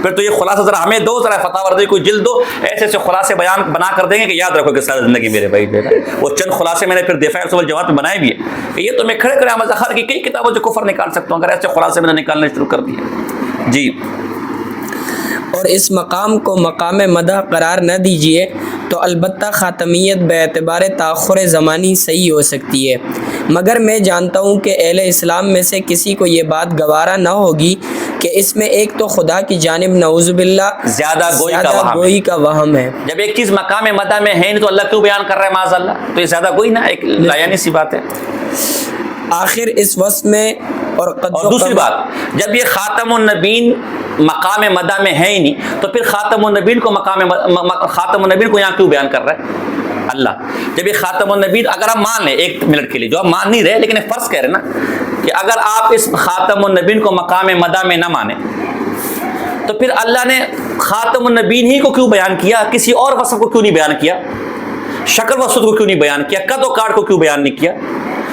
پھر تو یہ خلاصہ ذرا ہمیں دو، ذرا فتح وردی کوئی جلد دو، ایسے ایسے خلاصے بیان بنا کر دیں گے کہ یاد رکھو کہ ساری زندگی میرے بھائی جو ہے وہ چند خلاصے میں نے پھر دفاع رسول الجماعت میں بنائے بھی ہے کہ یہ تو میں کھڑے کھڑے احمد ظاہر کی کئی کتابوں سے کفر نکال سکتا ہوں اگر ایسے خلاصے میں نے نکالنے شروع کر دیے جی۔ اور اس مقام کو مقام مدح قرار نہ دیجیے تو البتہ خاتمیت بے اعتبار تاخر زمانی صحیح ہو سکتی ہے، مگر میں جانتا ہوں کہ اہل اسلام میں سے کسی کو یہ بات گوارا نہ ہوگی کہ اس میں ایک تو خدا کی جانب نعوذ باللہ زیادہ گوئی کا وہم ہے۔ جب ایک چیز مقام مدح میں ہے نہیں تو اللہ کیوں بیان کر رہا ہے معاذ اللہ؟ تو یہ زیادہ گوئی نہ ایک لایانی سی بات ہے۔ آخر اس وصف میں اور دوسری بات، جب یہ خاتم النبیین مقام مدح میں ہے ہی نہیں تو پھر خاتم النبیین کو خاتم النبیین کو یہاں کیوں بیان کر رہا ہے اللہ؟ جب یہ خاتم النبیین اگر آپ مان لیں ایک منٹ کے لیے، جو آپ مان نہیں رہے لیکن فرض کہہ رہے نا کہ اگر آپ اس خاتم النبیین کو مقام مدح میں نہ مانیں تو پھر اللہ نے خاتم النبیین ہی کو کیوں بیان کیا؟ کسی اور وصف کو کیوں نہیں بیان کیا؟ شکل و صورت کو کیوں نہیں بیان کیا؟ قد و کاٹ کو کیوں بیان نہیں کیا؟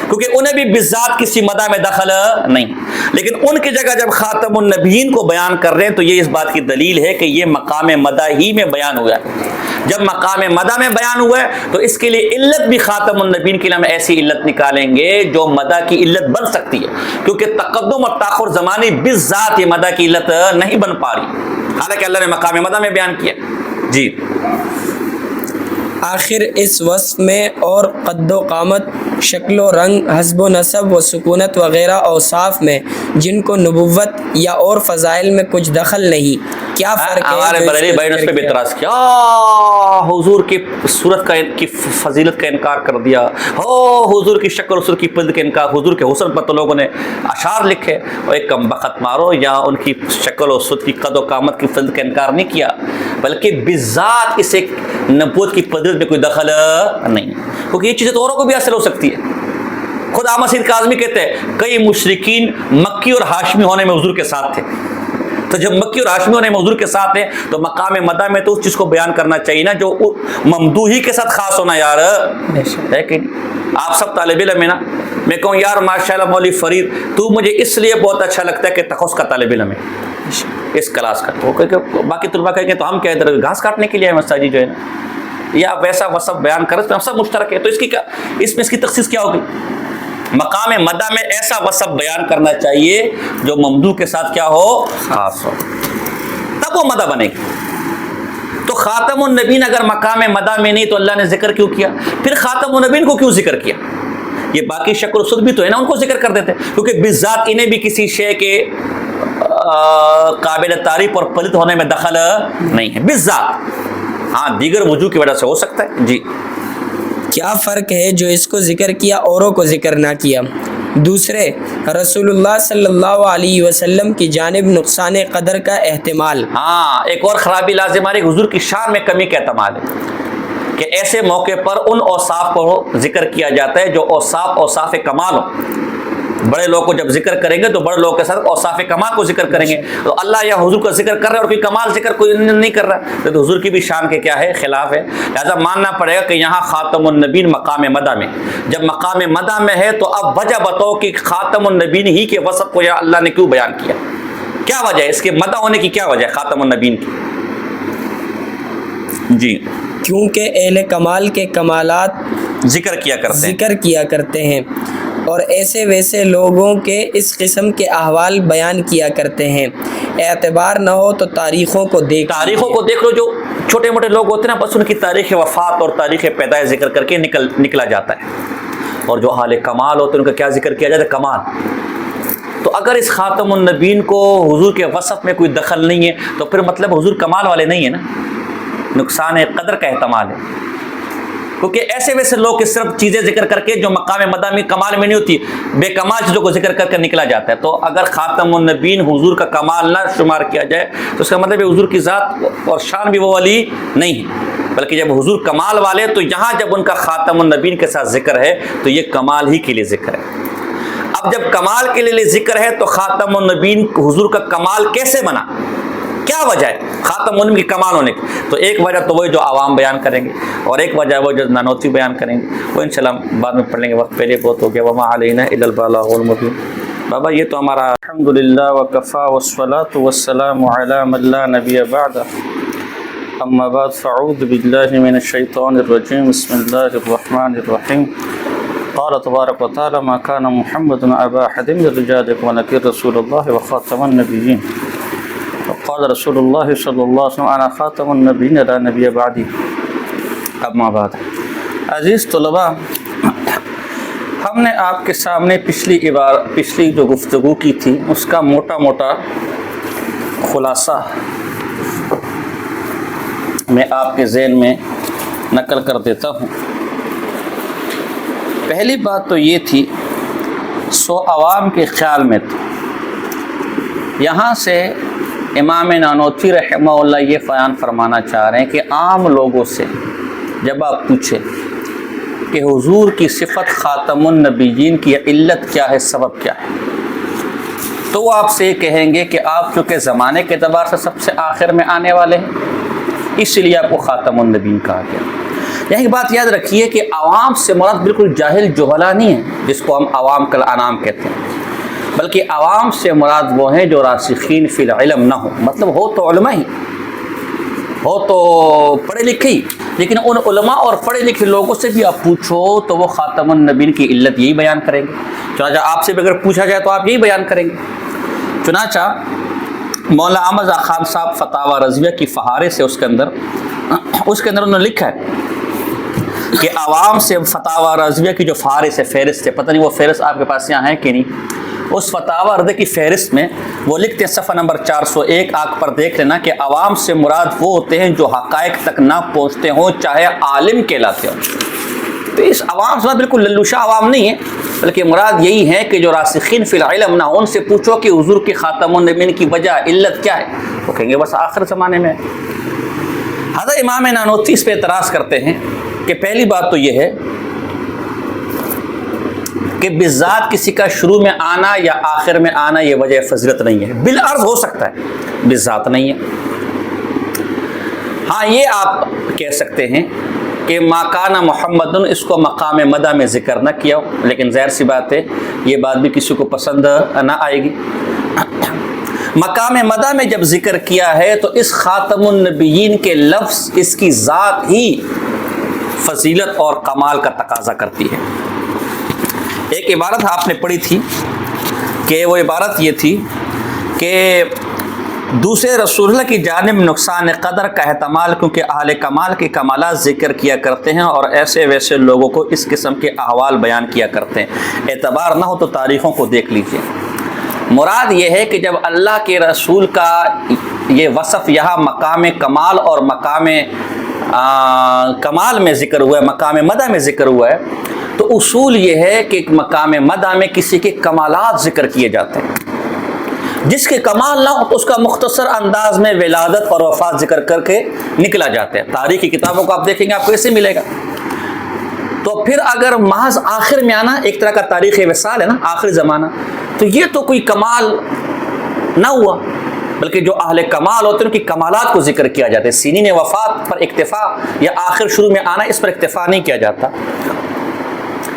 کیونکہ انہیں بھی بذات کسی مدح میں دخل نہیں، لیکن ان کی جگہ جب خاتم النبیین کو بیان کر رہے ہیں تو یہ اس بات کی دلیل ہے کہ یہ مقام مدح ہی میں بیان ہوا ہے۔ جب مقام مدح میں بیان ہوا ہے تو اس کے لیے علت بھی خاتم النبیین کے لیے ہم ایسی علت نکالیں گے جو مدح کی علت بن سکتی ہے، کیونکہ تقدم اور تاخر زمانی بذات یہ مدح کی علت نہیں بن پا رہی، حالانکہ اللہ نے مقام مدح میں بیان کیا جی۔ آخر اس وصف میں اور قد و قامت، شکل و رنگ، حسب و نسب و سکونت وغیرہ اوصاف میں جن کو نبوت یا اور فضائل میں کچھ دخل نہیں، کیا فرق ہے؟ ہمارے بریلی بھائی نے اس پہ بھی اعتراض کیا، حضور کی صورت کی فضیلت کا انکار کر دیا، حضور کی شکل و صورت کی فضیلت کا انکار، حضور کے حسن پر تو لوگوں نے اشعار لکھے، اور ایک کم بخت مارو، یا ان کی شکل و صورت کی قد و قامت کی فضیلت کا انکار نہیں کیا، بلکہ بذات اس ایک نبوت کی فضیلت میں کوئی دخل نہیں، کیونکہ یہ چیزیں تو اوروں کو بھی حاصل ہو سکتی ہے۔ خود احمد سید کاظمی کہتے ہیں کئی مشرکین مکی اور ہاشمی ہونے میں حضور کے ساتھ تھے، تو جب مکی اور ہاشمی ہونے میں حضور کے ساتھ ہیں تو مقام مدح میں تو اس چیز کو بیان کرنا چاہیے نا جو ممدوحی کے ساتھ خاص ہونا یار ہے کہ آپ سب طالب علم ہیں نا، میں کہوں یار ماشاءاللہ مولوی فرید تو مجھے اس لیے بہت اچھا لگتا ہے کہ تخصص کا طالب علم ہے اس کلاس کا، وہ کہ باقی طلباء کہیں گے تو ہم کیا ادھر گھاس کاٹنے کے لیے ہیں مساجد جو ہے نا، یا ویسا وصف بیان کریں تو ہم سب مشترک ہے، تو اس میں اس کی تخصیص کیا ہوگی؟ مقام مدح میں ایسا وصف بیان کرنا چاہیے جو ممدوح کے ساتھ کیا ہو؟ خاص ہو، تب وہ مدح بنے گی۔ تو خاتم النبیین اگر مقام مدح میں نہیں تو اللہ نے ذکر کیوں کیا؟ پھر خاتم النبیین کو کیوں ذکر کیا؟ یہ باقی شکل و صورت بھی تو ہے نا، ان کو ذکر کر دیتے کیونکہ بذات انہیں بھی کسی شے کے قابل تعریف اور پلت ہونے میں دخل نہیں ہے بذات، ہاں دیگر وجوہ کی وجہ سے ہو سکتا ہے جی۔ کیا فرق ہے جو اس کو ذکر کیا اوروں کو ذکر نہ کیا؟ دوسرے، رسول اللہ صلی اللہ علیہ وسلم کی جانب نقصان قدر کا احتمال، ہاں ایک اور خرابی لازم آ رہی، حضور کی شان میں کمی کا احتمال ہے کہ ایسے موقع پر ان اوصاف کو ذکر کیا جاتا ہے جو اوصاف کمال ہو، بڑے لوگ کو جب ذکر کریں گے تو بڑے لوگ کے ساتھ اوصاف کمال کو ذکر کریں گے. تو اللہ یا حضور کا ذکر کر رہے ہیں اور کوئی کمال ذکر کوئی نہیں کر رہا تو حضور کی بھی شان کے کیا ہے خلاف ہے. لہٰذا ماننا پڑے گا کہ یہاں خاتم النبیین مقام مدح میں، جب مقام مدح میں ہے تو اب وجہ بتاؤ کہ خاتم النبیین ہی کے وصف کو یا اللہ نے کیوں بیان کیا؟ کیا وجہ ہے اس کے مدح ہونے کی؟ کیا وجہ ہے خاتم النبیین کی؟ جی کیونکہ اہل کمال کے کمالات ذکر کیا کرتے ہیں اور ایسے ویسے لوگوں کے اس قسم کے احوال بیان کیا کرتے ہیں. اعتبار نہ ہو تو تاریخوں کو دیکھ لو. جو چھوٹے موٹے لوگ ہوتے ہیں نا بس ان کی تاریخ وفات اور تاریخ پیدائش ذکر کر کے نکلا جاتا ہے. اور جو اہل کمال ہوتے ہیں ان کا کیا ذکر کیا جاتا ہے؟ کمال. تو اگر اس خاتم النبیین کو حضور کے وصف میں کوئی دخل نہیں ہے تو پھر مطلب حضور کمال والے نہیں ہیں نا، نقصان قدر کا احتمال ہے. کیونکہ ایسے ویسے لوگ اس صرف چیزیں ذکر کر کے جو مقام مدح میں کمال میں نہیں ہوتی، بے کمال چیزوں کو ذکر کر کے نکلا جاتا ہے. تو اگر خاتم النبیین حضور کا کمال نہ شمار کیا جائے تو اس کا مطلب ہے حضور کی ذات اور شان بھی وہ والی نہیں ہے، بلکہ جب حضور کمال والے تو یہاں جب ان کا خاتم النبیین کے ساتھ ذکر ہے تو یہ کمال ہی کے لیے ذکر ہے. اب جب کمال کے لیے ذکر ہے تو خاتم النبیین حضور کا کمال کیسے بنا؟ کیا وجہ ہے خاتم النبیین کی کمال ہونے کی؟ تو ایک وجہ تو وہی جو عوام بیان کریں گے اور ایک وجہ وہ جو نانوتی بیان کریں گے، وہ انشاءاللہ بعد میں پڑھ لیں گے، وقت پہلے بہت ہو گیا. وما علینا الا البلاغ المبین. بابا یہ تو ہمارا الحمدللہ وکفا والصلاۃ والسلام علی من لا نبی بعد. اما بعد فاعوذ باللہ من الشیطان الرجیم. بسم اللہ الرحمن الرحیم. قال تبارک و تعالی ما کان محمد ابا احد من رجالکم ولکن رسول اللہ وخاتم النبیین. قال رسول اللہ صلی اللہ علیہ وسلم انا خاتم النبیین لا نبی بعدی. اما بعد. عزیز طلباء، ہم نے آپ کے سامنے پچھلی جو گفتگو کی تھی اس کا موٹا خلاصہ میں آپ کے ذہن میں نقل کر دیتا ہوں. پہلی بات تو یہ تھی عوام کے خیال میں تھی. یہاں سے امام نانوتوی رحمہ اللہ یہ بیان فرمانا چاہ رہے ہیں کہ عام لوگوں سے جب آپ پوچھیں کہ حضور کی صفت خاتم النبیین کی علت کیا ہے، سبب کیا ہے، تو وہ آپ سے یہ کہیں گے کہ آپ چونکہ زمانے کے اعتبار سے سب سے آخر میں آنے والے ہیں اس لیے آپ کو خاتم النبیین کہا گیا. یہی بات یاد رکھیے کہ عوام سے مراد بالکل جاہل جہلا نہیں ہے جس کو ہم عوام کل انام کہتے ہیں، بلکہ عوام سے مراد وہ ہیں جو راسخین فی العلم نہ ہو. مطلب ہو تو علماء ہی، ہو تو پڑھے لکھے ہی، لیکن ان علماء اور پڑھے لکھے لوگوں سے بھی آپ پوچھو تو وہ خاتم النبیین کی علت یہی بیان کریں گے. چنانچہ آپ سے بھی اگر پوچھا جائے تو آپ یہی بیان کریں گے. چنانچہ مولانا احمد خان صاحب فتاوی رضویہ کی فہارس ہے، اس کے اندر انہوں نے لکھا ہے کہ عوام سے فتاوی رضویہ کی جو فہارس ہے، فہرست ہے، پتہ نہیں وہ فہرست آپ کے پاس یہاں ہے کہ نہیں، اس فتاوی رضویہ کی فہرست میں وہ لکھتے ہیں صفحہ نمبر 401 آنکھ پر دیکھ لینا کہ عوام سے مراد وہ ہوتے ہیں جو حقائق تک نہ پہنچتے ہوں چاہے عالم کہلاتے ہوں. تو اس عوام سے بالکل للوشا عوام نہیں ہے، بلکہ مراد یہی ہے کہ جو راسخین فی العلم نہ ہوں. ان سے پوچھو کہ حضور کی خاتم النبیین کی وجہ علت کیا ہے، وہ کہیں گے بس آخر زمانے میں. حضرت امام نانوتوی اس پہ اعتراض کرتے ہیں کہ پہلی بات تو یہ ہے کہ بالذات کسی کا شروع میں آنا یا آخر میں آنا یہ وجہ فضیلت نہیں ہے. بالعرض ہو سکتا ہے، بالذات نہیں ہے. ہاں یہ آپ کہہ سکتے ہیں کہ ما کان محمد، اس کو مقام مدح میں ذکر نہ کیا ہو، لیکن ظاہر سی بات ہے یہ بات بھی کسی کو پسند نہ آئے گی. مقام مدح میں جب ذکر کیا ہے تو اس خاتم النبیین کے لفظ اس کی ذات ہی فضیلت اور کمال کا تقاضا کرتی ہے. ایک عبارت آپ نے پڑھی تھی کہ وہ عبارت یہ تھی کہ دوسرے رسول اللہ کی جانب نقصان قدر کا احتمال، کیونکہ اہل کمال کے کمالات ذکر کیا کرتے ہیں اور ایسے ویسے لوگوں کو اس قسم کے احوال بیان کیا کرتے ہیں. اعتبار نہ ہو تو تاریخوں کو دیکھ لیجئے. مراد یہ ہے کہ جب اللہ کے رسول کا یہ وصف یہاں مقام کمال اور مقام کمال میں ذکر ہوا ہے، مقام مدح میں ذکر ہوا ہے، تو اصول یہ ہے کہ مقام مدح میں کسی کے کمالات ذکر کیے جاتے ہیں. جس کے کمال نہ ہو تو اس کا مختصر انداز میں ولادت اور وفات ذکر کر کے نکلا جاتا ہے. تاریخی کتابوں کو آپ دیکھیں گے آپ کو ایسے ملے گا. تو اور پھر اگر محض آخر میں آنا ایک طرح کا تاریخ وصال ہے نا، آخری زمانہ، تو یہ تو کوئی کمال نہ ہوا، بلکہ جو اہل کمال ہوتے ہیں ان کی کمالات کو ذکر کیا جاتا ہے. سنین وفات پر اکتفا یا آخر شروع میں آنا، اس پر اکتفا نہیں کیا جاتا.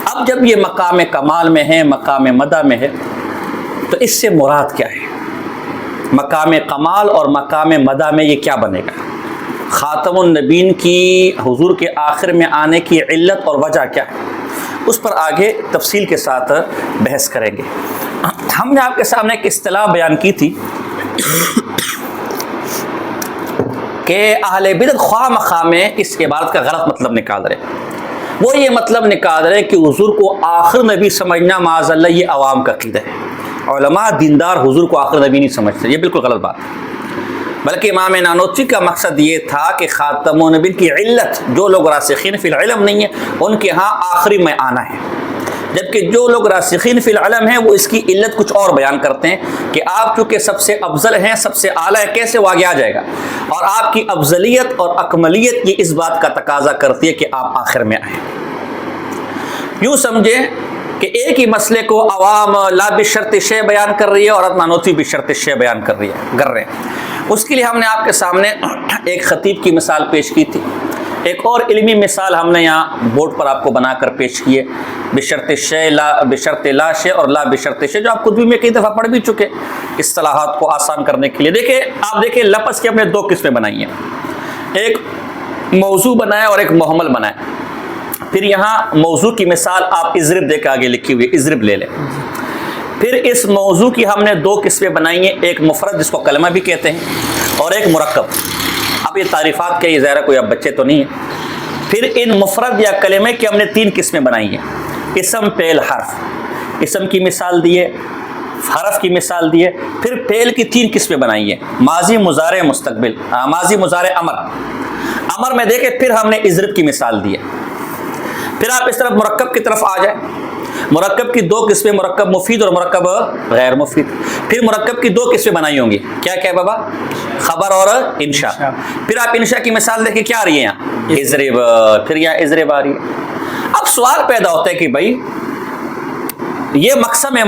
اب جب یہ مقام کمال میں ہے، مقام مدح میں ہے، تو اس سے مراد کیا ہے؟ مقام کمال اور مقام مدح میں یہ کیا بنے گا؟ خاتم النبین کی حضور کے آخر میں آنے کی علت اور وجہ کیا ہے؟ اس پر آگے تفصیل کے ساتھ بحث کریں گے. ہم نے آپ کے سامنے ایک اصطلاح بیان کی تھی کہ اہل بدعت خواہ مخواہ میں اس عبارت کا غلط مطلب نکال رہے. وہ یہ مطلب نکال رہے کہ حضور کو آخر نبی سمجھنا معاذ اللہ یہ عوام کا عقیدہ ہے. علماء دیندار حضور کو آخر نبی نہیں سمجھتے، یہ بالکل غلط بات ہے. بلکہ امام نانوتوی کا مقصد یہ تھا کہ خاتم النبی کی علت، جو لوگ راسخین فی العلم نہیں ہیں ان کے ہاں آخری میں آنا ہے، جبکہ جو لوگ راسخین فی العلم ہیں وہ اس کی علت کچھ اور بیان کرتے ہیں کہ آپ چونکہ سب سے افضل ہیں، سب سے اعلیٰ ہے، کیسے وہ آگے آ جائے گا؟ اور آپ کی افضلیت اور اکملیت یہ اس بات کا تقاضا کرتی ہے کہ آپ آخر میں آئیں. یوں سمجھیں کہ ایک ہی مسئلے کو عوام لا بشرط شے بیان کر رہی ہے اور نانوتوی بشرط شے بیان کر رہے ہیں. اس کے لیے ہم نے آپ کے سامنے ایک خطیب کی مثال پیش کی تھی. ایک اور علمی مثال ہم نے یہاں بورڈ پر آپ کو بنا کر پیش کی ہے، بشرط شے، لا بشرط لا شے اور لا بشرط شے، جو آپ خود بھی میں کئی دفعہ پڑھ بھی چکے اصطلاحات کو آسان کرنے کے لیے. آپ دیکھیں لفظ کی ہم نے دو قسمیں بنائی ہیں، ایک موضوع بنایا اور ایک محمل بنایا. پھر یہاں موضوع کی مثال آپ اضرب دے کے آگے لکھی ہوئی ہے، اضرب لے لیں. پھر اس موضوع کی ہم نے دو قسمیں بنائی ہیں، ایک مفرد جس کو کلمہ بھی کہتے ہیں اور ایک مرکب. اب یہ تعریفات کے یہ ظاہر کوئی اب بچے تو نہیں ہیں. پھر ان مفرد یا کلمے کی ہم نے تین قسمیں بنائی ہیں، اسم، فعل، حرف. اسم کی مثال دی ہے، حرف کی مثال دی ہے. پھر فعل کی تین قسمیں بنائی ہیں، ماضی، مضارع، مستقبل. ماضی، مضارع، امر. امر میں دیکھیں پھر ہم نے اضرب کی مثال دی ہے. پھر آپ اس طرف مرکب کی طرف آ جائیں. مرکب کی دو قسمیں، مرکب مفید اور مرکب غیر مفید. پھر مرکب کی دو قسمیں بنائی ہوں گی، کیا کیا بابا؟ خبر اور انشاء. پھر آپ انشاء کی مثال دیکھیں کیا آ رہی ہے یہاں؟ اضرب. پھر یہاں اضرب آ رہی ہے. اب سوال پیدا ہوتا ہے کہ بھائی یہ مقسم ہے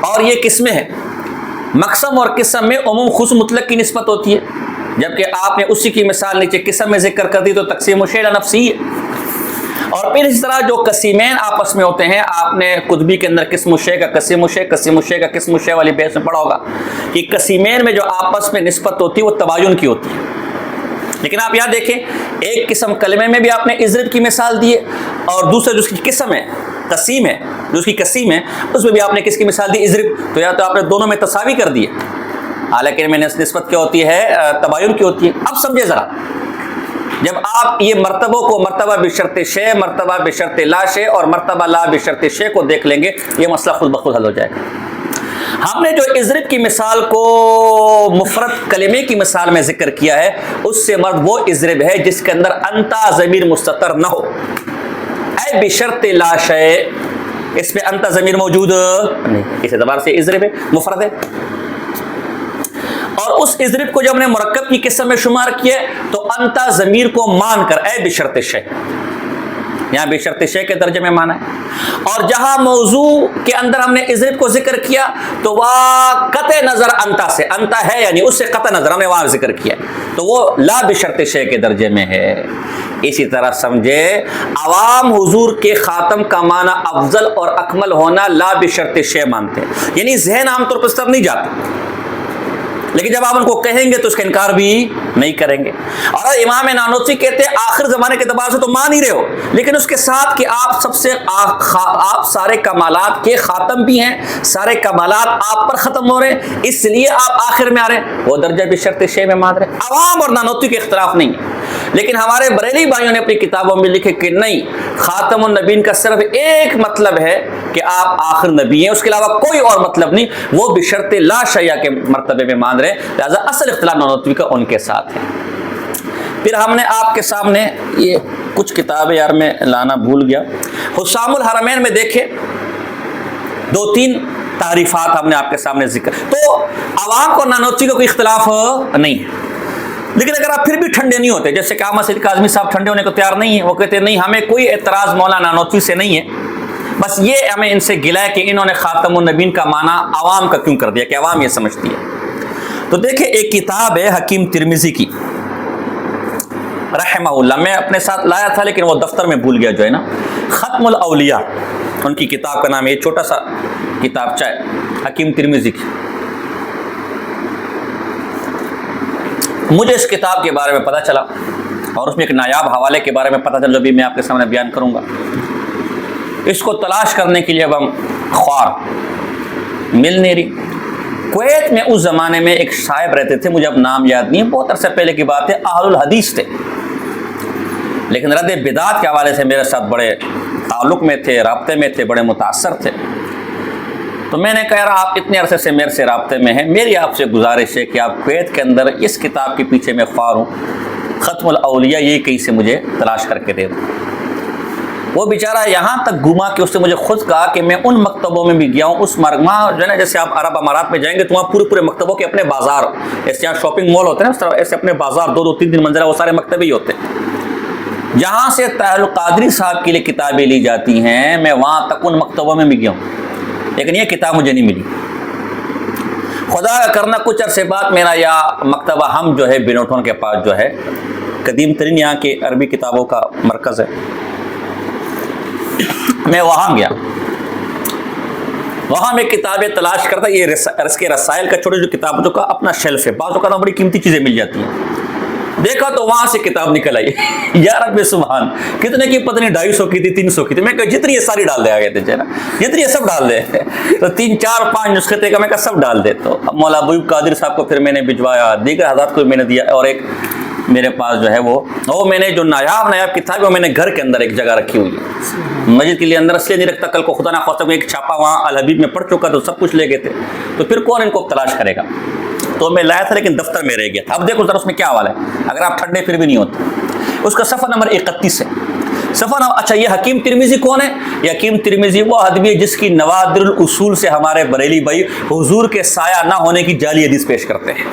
اور یہ قسمیں ہیں. مقسم اور قسم میں عموم خصوص مطلق کی نسبت ہوتی ہے، جبکہ آپ نے اسی کی مثال نیچے قسم میں ذکر کر دی تو تقسیم الشیء الی نفسہ ہے. اور پھر اس طرح جو قسیمین آپس میں ہوتے ہیں، آپ نے قطبی کے اندر قسم الشیء کا قسم الشیء، قسم الشیء کا قسم الشیء والی بحث میں پڑھا ہوگا کہ قسیمین میں جو آپس میں نسبت ہوتی ہے وہ تباین کی ہوتی ہے. لیکن آپ یہاں دیکھیں ایک قسم کلمے میں بھی آپ نے اضرب کی مثال دی ہے، اور دوسرے جو اس کی قسم ہے، قسیم ہے، جو اس کی قسیم ہے اس میں بھی آپ نے کس کی مثال دی؟ اضرب. تو یا تو آپ نے دونوں میں تساوی کر دی ہے، حالانکہ میں نسبت کیا ہوتی ہے؟ تباین کی ہوتی ہے. اب سمجھے ذرا، جب آپ یہ مرتبوں کو مرتبہ بشرط شے، مرتبہ بشرط لا شے اور مرتبہ لا بشرط شے کو دیکھ لیں گے، یہ مسئلہ خود بخود حل ہو جائے گا. ہم نے جو اضرب کی مثال کو مفرد کلمے کی مثال میں ذکر کیا ہے، اس سے مرد وہ اضرب ہے جس کے اندر انتا ضمیر مستتر نہ ہو. اے بشرط لا شے، اس میں انتا ضمیر موجود نہیں، اس اعتبار سے اضرب ہے، مفرد ہے. اور اس اضرب کو جب ہم نے مرکب کی قسم میں شمار کیا تو انتا ضمیر کو مان کر اے بشرط شے، یہاں بشرط شے کے درجے میں مانا ہے. اور جہاں موضوع کے اندر ہم نے اضرب کو ذکر کیا تو وہ قطع نظر انتا سے، انتا ہے یعنی اس سے قطع نظر ہم نے وہاں ذکر کیا تو وہ لا بشرط شے کے درجے میں ہے. اسی طرح سمجھے عوام حضور کے خاتم کا معنی افضل اور اکمل ہونا لا بشرط شے مانتے ہیں، یعنی ذہن عام طور پر اس طرف نہیں جاتا، لیکن جب آپ ان کو کہیں گے تو اس کا انکار بھی نہیں کریں گے. اور امام نانوتوی کہتے ہیں آخر زمانے کے اعتبار سے تو مان ہی رہے ہو، لیکن اس کے ساتھ کہ آپ سب سے آپ سارے کمالات کے خاتم بھی ہیں، سارے کمالات آپ پر ختم ہو رہے ہیں، اس لیے آپ آخر میں آ رہے ہیں، وہ درجہ بشرط شے میں مان رہے ہیں. عوام اور نانوتوی کے اختلاف نہیں ہے، لیکن ہمارے بریلی بھائیوں نے اپنی کتابوں میں لکھے کہ نہیں، خاتم النبیین کا صرف ایک مطلب ہے کہ آپ آخر نبی ہیں، اس کے علاوہ کوئی اور مطلب نہیں، وہ بشرط لا شیء کے مرتبے میں مان رہے ہیں. لہذا اصل اختلاف نانوتوی کا ان کے ساتھ ہے. پھر ہم نے آپ کے سامنے یہ کچھ کتابیں یار میں لانا بھول گیا، حسام الحرمین میں دیکھیں دو تین تعریفات ہم نے آپ کے سامنے ذکر. تو عوام کو نانوتوی کا کوئی اختلاف نہیں ہے. لیکن اگر آپ پھر بھی ٹھنڈے نہیں ہوتے، جیسے کہ احمد سعید کاظمی صاحب ٹھنڈے ہونے کو تیار نہیں ہیں، وہ کہتے ہیں نہیں ہمیں کوئی اعتراض مولانا نانوتوی سے نہیں ہے، بس یہ ہمیں ان سے گلا ہے کہ انہوں نے خاتم النبیین کا معنی عوام کا کیوں کر دیا کہ عوام یہ سمجھتی ہے۔ تو دیکھیں ایک کتاب ہے حکیم ترمذی کی رحمہ اللہ، میں اپنے ساتھ لایا تھا لیکن وہ دفتر میں بھول گیا جو ہے نا، ختم الاولیاء ان کی کتاب کا نام ہے، یہ چھوٹا سا کتاب ہے حکیم ترمذی کی۔ مجھے اس کتاب کے بارے میں پتہ چلا اور اس میں ایک نایاب حوالے کے بارے میں پتہ چلا جو بھی میں آپ کے سامنے بیان کروں گا۔ اس کو تلاش کرنے کے لیے اب ہم خوار مل نہیں رہی۔ کویت میں اس زمانے میں ایک صاحب رہتے تھے، مجھے اب نام یاد نہیں ہے، بہت عرصے پہلے کی بات ہے، اہل الحدیث تھے لیکن رد بدعت کے حوالے سے میرے ساتھ بڑے تعلق میں تھے، رابطے میں تھے، بڑے متاثر تھے۔ تو میں نے کہا یار آپ اتنے عرصے سے میرے سے رابطے میں ہیں، میری آپ سے گزارش ہے کہ آپ کویت کے اندر اس کتاب کے پیچھے میں خوار ہوں، ختم الاولیاء، یہ کہیں سے مجھے تلاش کر کے دے دیں۔ وہ بیچارہ یہاں تک گھوما کہ اس نے مجھے خود کہا کہ میں ان مکتبوں میں بھی گیا ہوں، اس مرگما جو ہے نا، جیسے آپ عرب امارات میں جائیں گے تو وہاں پورے مکتبوں کے اپنے بازار، ایسے یہاں شاپنگ مال ہوتے ہیں نا، ایسے اپنے بازار 2-2 3-3 منزلہ وہ سارے مکتب ہی ہوتے ہیں۔ جہاں سے طاہر القادری صاحب کے لیے کتابیں لی جاتی ہیں، میں وہاں تک ان مکتبوں میں بھی گیا ہوں لیکن یہ کتاب مجھے نہیں ملی۔ خدا کا کرنا کچھ عرصے بعد میرا یا مکتبہ ہم جو ہے بینوٹون کے پاس جو ہے قدیم ترین یہاں کے عربی کتابوں کا مرکز ہے، میں وہاں گیا، وہاں میں کتابیں تلاش کرتا، یہ اس کے رسائل کا چھوٹے جو کتابوں کا اپنا شیلف ہے، بعض اوقات بڑی قیمتی چیزیں مل جاتی ہیں، دیکھا تو وہاں سے کتاب نکل آئی یا رب سبحان، کتنے کی پتہ نہیں 250 کی تھی 300 کی تھی، میں کہا جتنی یہ ساری ڈال دے آگے تھے نا، جتنی یہ سب ڈال دے، تو 3-4-5 نسخے تھے کہ میں کہا سب ڈال دے۔ تو اب مولا ابو قادر صاحب کو پھر میں نے بھجوایا، دیگر حضرات کو میں نے دیا، اور ایک میرے پاس جو ہے وہ میں نے جو نایاب کتاب ہے وہ میں نے گھر کے اندر ایک جگہ رکھی ہوئی ہے، مسجد کے لیے اندر اس لیے نہیں رکھتا، کل کو خدا نہ خواستہ ایک چھاپا وہاں الحبیب میں پڑ چکا تو سب کچھ لے گئے تھے، تو پھر کون ان کو تلاش کرے گا، تو میں لایا تھا لیکن دفتر میں رہ گیا تھا۔ اب دیکھو ذرا اس میں کیا حوالہ ہے، اگر آپ ٹھنڈے پھر بھی نہیں ہوتے، اس کا صفحہ نمبر 31 ہے، صفحہ نمبر، اچھا یہ حکیم ترمذی کون ہے؟ یہ حکیم ترمذی وہ آدمی ہے جس کی نوادر الاصول سے ہمارے بریلی بھائی حضور کے سایہ نہ ہونے کی جعلی حدیث پیش کرتے ہیں،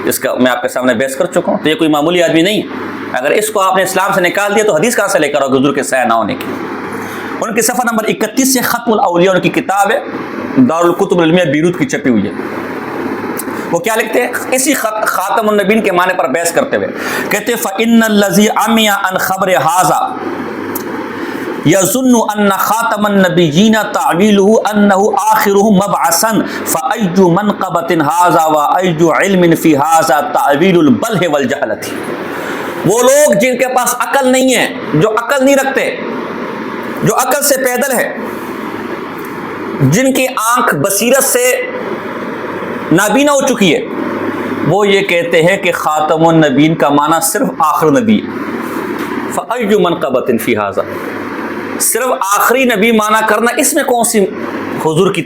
اس کا میں آپ کے سامنے بحث کر چکا ہوں، تو یہ کوئی معمولی آدمی نہیں ہے، اگر اس کو آپ نے اسلام سے نکال دیا تو حدیث کہاں سے لے کر آؤ حضور کے سایہ نہ ہونے کی۔ ان کے صفحہ نمبر 31 سے ختم الاولیاء ان کی کتاب ہے، دارالکتب العلمیہ بیروت کی چھپی ہوئی ہے۔ وہ کیا لکھتے ہیں اسی خاتم النبیین کے معنی پر بحث کرتے ہوئے، کہتے ہیں فَإِنَّ الَّذِي عَمِيَ عَنْ خَبْرِ هَذَا يَظُنُّ أَنَّ خَاتَمَ النَّبِيِّينَ تَعْوِيلُهُ أَنَّهُ آخِرُهُ مَبْعَثًا فَأَيُّ مَنْقَبَةٍ هَذَا وَأَيُّ عِلْمٍ فِي هَذَا تَعْوِيلُ الْبَلْهِ وَالْجَهْلَةِ۔ وہ لوگ جن کے پاس عقل نہیں ہے، جو عقل نہیں رکھتے، جو عقل سے پیدل ہے، جن کی آنکھ بصیرت سے نابینا ہو چکی ہے، وہ یہ کہتے ہیں کہ خاتم النبیین کا معنی صرف آخر نبی ہے۔ فَأَيُّ مَنْقَبَةٍ فِي هَذَا، صرف آخری نبی معنی کرنا اس میں کون سی حضور کی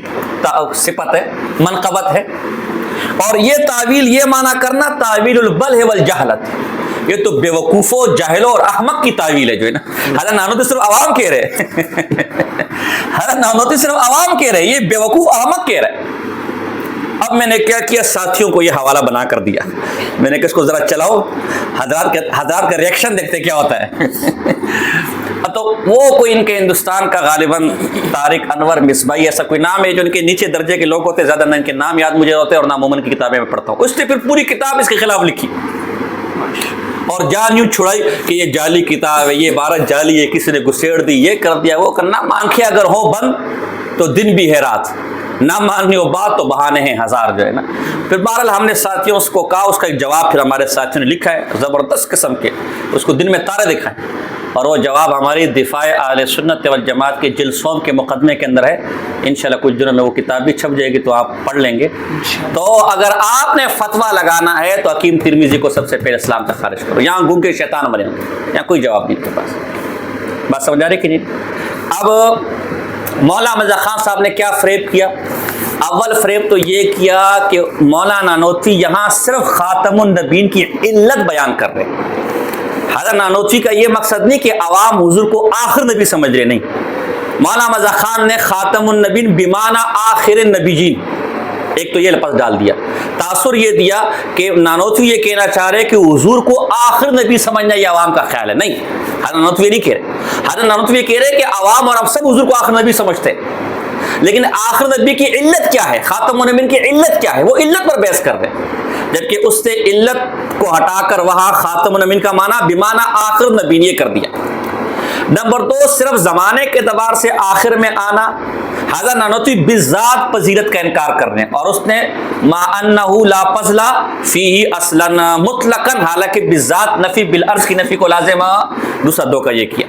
صفت ہے، منقبت ہے؟ اور یہ تعویل، یہ معنی کرنا تعویل البلہ والجہلت، یہ تو بے وقوفوں، جاہلوں اور احمق کی تعویل ہے جو ہے نا، حالانکہ نانوتی صرف عوام کہہ رہے حالانکہ نانوتی صرف عوام کہہ رہے، یہ بے وقوف احمق کہہ رہے۔ اب میں نے کیا کیا، ساتھیوں کو یہ حوالہ بنا کر دیا، میں نے کہ اس کو ذرا چلاؤ، حضرات کا ریئیکشن دیکھتے کیا ہوتا ہے تو وہ کوئی ان کے ہندوستان کا غالباً طارق انور مصباحی ایسا کوئی نام ہے جو ان کے نیچے درجے کے لوگ ہوتے، زیادہ نہ ان کے نام یاد مجھے ہوتے اور نہ مومن کی کتابیں میں پڑھتا ہوں، اس نے پھر پوری کتاب اس کے خلاف لکھی اور جان یوں چھڑائی کہ یہ جعلی کتاب ہے، یہ عبارت جعلی ہے، کسی نے گسیڑ دی، یہ کر دیا، وہ کرنا، آنکھیں اگر ہو بند تو دن بھی ہے رات، نہ ماننی ہو بات تو بہانے ہیں ہزار جو ہے نا۔ پھر بہرحال ہم نے ساتھیوں اس کو کہا، اس کا ایک جواب پھر ہمارے ساتھیوں نے لکھا ہے زبردست قسم کے، اس کو دن میں تارے دکھائیں، اور وہ جواب ہماری دفاع اہل سنت والجماعت کے جلسوں کے مقدمے کے اندر ہے، انشاءاللہ کچھ دنوں میں وہ کتاب بھی چھپ جائے گی تو آپ پڑھ لیں گے۔ تو اگر آپ نے فتویٰ لگانا ہے تو حکیم ترمذی کو سب سے پہلے اسلام سے خارج کرو، یہاں گھوم کے شیطان بنے ہوں، یہاں کوئی جواب نہیں کے پاس، بات سمجھ آ رہی کہ نہیں؟ اب مولا مرزا خان صاحب نے کیا فریب کیا؟ اول فریب تو یہ کیا کہ مولانا نانوتوی یہاں صرف خاتم النبیین کی علت بیان کر رہے ہیں، حضرت نانوتوی کا یہ مقصد نہیں کہ عوام حضور کو آخر نبی سمجھ رہے، نہیں، مولانا مرزا خان نے خاتم النبیین بمعنی آخر النبیین، ایک تو یہ لفظ ڈال دیا، تاثر یہ دیا کہ نانوتوی یہ کہنا چاہ رہے کہ حضور کو آخر نبی سمجھنا یہ عوام کا خیال ہے. نہیں، حضرت نانوتوی نہیں کہہ رہے. حضرت نانوتوی یہ کہہ رہے کہ عوام اور اب سب حضور کو آخر نبی سمجھتے ہیں، لیکن آخر نبی کی علت کیا ہے، خاتم النبیین کی علت کیا ہے، وہ علت پر بحث کر رہے ہیں. جبکہ اس سے علت کو ہٹا کر وہاں خاتم النبیین کا معنی بمعنی آخر نبی یہ کر دیا. نمبر 2، صرف زمانے کے اعتبار سے آخر میں آنا. حضرت نانوتوی بذات فضیلت کا انکار کر رہے ہیں، اور اس نے ما انہ لا فضل فیہ اصلا مطلقا، حالانکہ بذات نفی بالعرض کی نفی کو لازم دوسرا دو کا یہ کیا.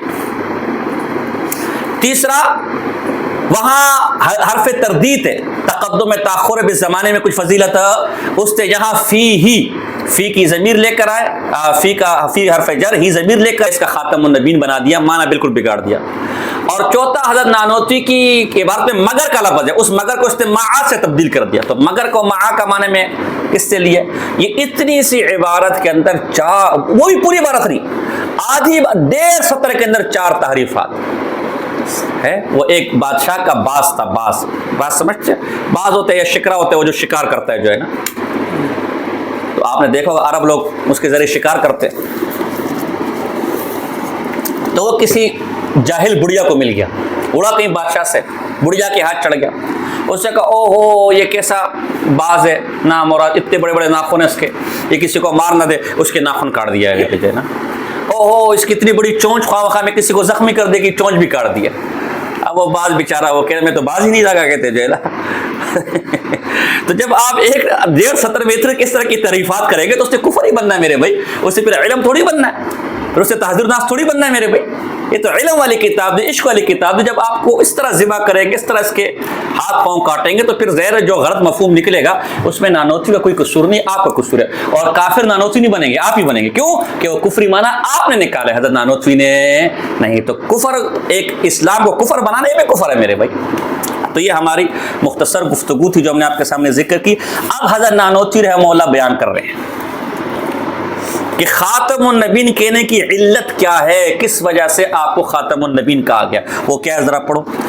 تیسرا، وہاں حرف تردید ہے، تقدم تاخر بھی زمانے میں کچھ فضیلت اس نے یہاں فی ہی، فی کی ضمیر لے کر آئے، فی کا فی حرف جر ہی ضمیر لے کر اس کا خاتم النبیین بنا دیا، معنی بالکل بگاڑ دیا. اور چوتھا، حضرت نانوتوی کی عبارت میں مگر کا لفظ ہے، اس مگر کو اس نے معا سے تبدیل کر دیا. تو مگر کو معا کا معنی میں کس سے لیے؟ یہ اتنی سی عبارت کے اندر وہ بھی پوری عبارت نہیں، آدھی 1.5 سطر کے اندر 4 تحریفات ہے. وہ ایک بادشاہ کا باز تھا، باز سمجھتے؟ باز ہوتے یا شکرا ہوتے، وہ جو شکار کرتا ہے جو ہے نا، تو آپ نے دیکھا ہوگا عرب لوگ اس کے ذریعے شکار کرتے. تو وہ کسی جاہل بڑھیا کو مل گیا، اڑا کہیں بادشاہ سے، بڑھیا کے ہاتھ چڑھ گیا. اس نے کہا او ہو یہ کیسا باز ہے، نامراد، اتنے بڑے بڑے ناخن ہیں اس کے، یہ کسی کو مار نہ دے، اس کے ناخن کاٹ دیا ہے جو ہے نا. او ہو اس کی اتنی بڑی چونچ، خواہ خواہ میں کسی کو زخمی کر دے گی، چونچ بھی کاٹ دیا. اب وہ باز بیچارہ وہ کہہ رہے میں تو باز ہی نہیں لگا کہتے جو ہے نا. تو جب آپ ایک 1.5 سطر میں کس طرح کی تعریفات کریں گے تو اس سے کفر ہی بننا ہے میرے بھائی، اس سے پھر علم تھوڑی بننا ہے، پھر اس سے تحذیر ناس تھوڑی بننا ہے میرے بھائی. یہ تو علم والی کتاب ہے، عشق والی کتاب ہے. جب آپ کو اس طرح ذبح کریں گے، اس طرح اس کے ہاتھ پاؤں کاٹیں گے تو پھر ظاہر جو غلط مفہوم نکلے گا اس میں نانوتوی کا کوئی قصور نہیں، آپ کا قصور ہے. اور کافر نانوتوی نہیں بنیں گے، آپ ہی بنیں گے. کیوں؟ کہ وہ کفری معنی آپ نے نکالا ہے، حضرت نانوتوی نے نہیں. تو کفر، ایک اسلام کو کفر بنانے میں کفر ہے میرے بھائی. تو یہ ہماری مختصر گفتگو تھی جو ہم نے آپ کے سامنے ذکر کی. اب حضرت نانوتوی رحمہ اللہ بیان کر رہے ہیں کہ خاتم النبیین کہنے کی علت کیا ہے، کس وجہ سے آپ کو خاتم النبیین کہا گیا. وہ کیا ہے ذرا پڑھو.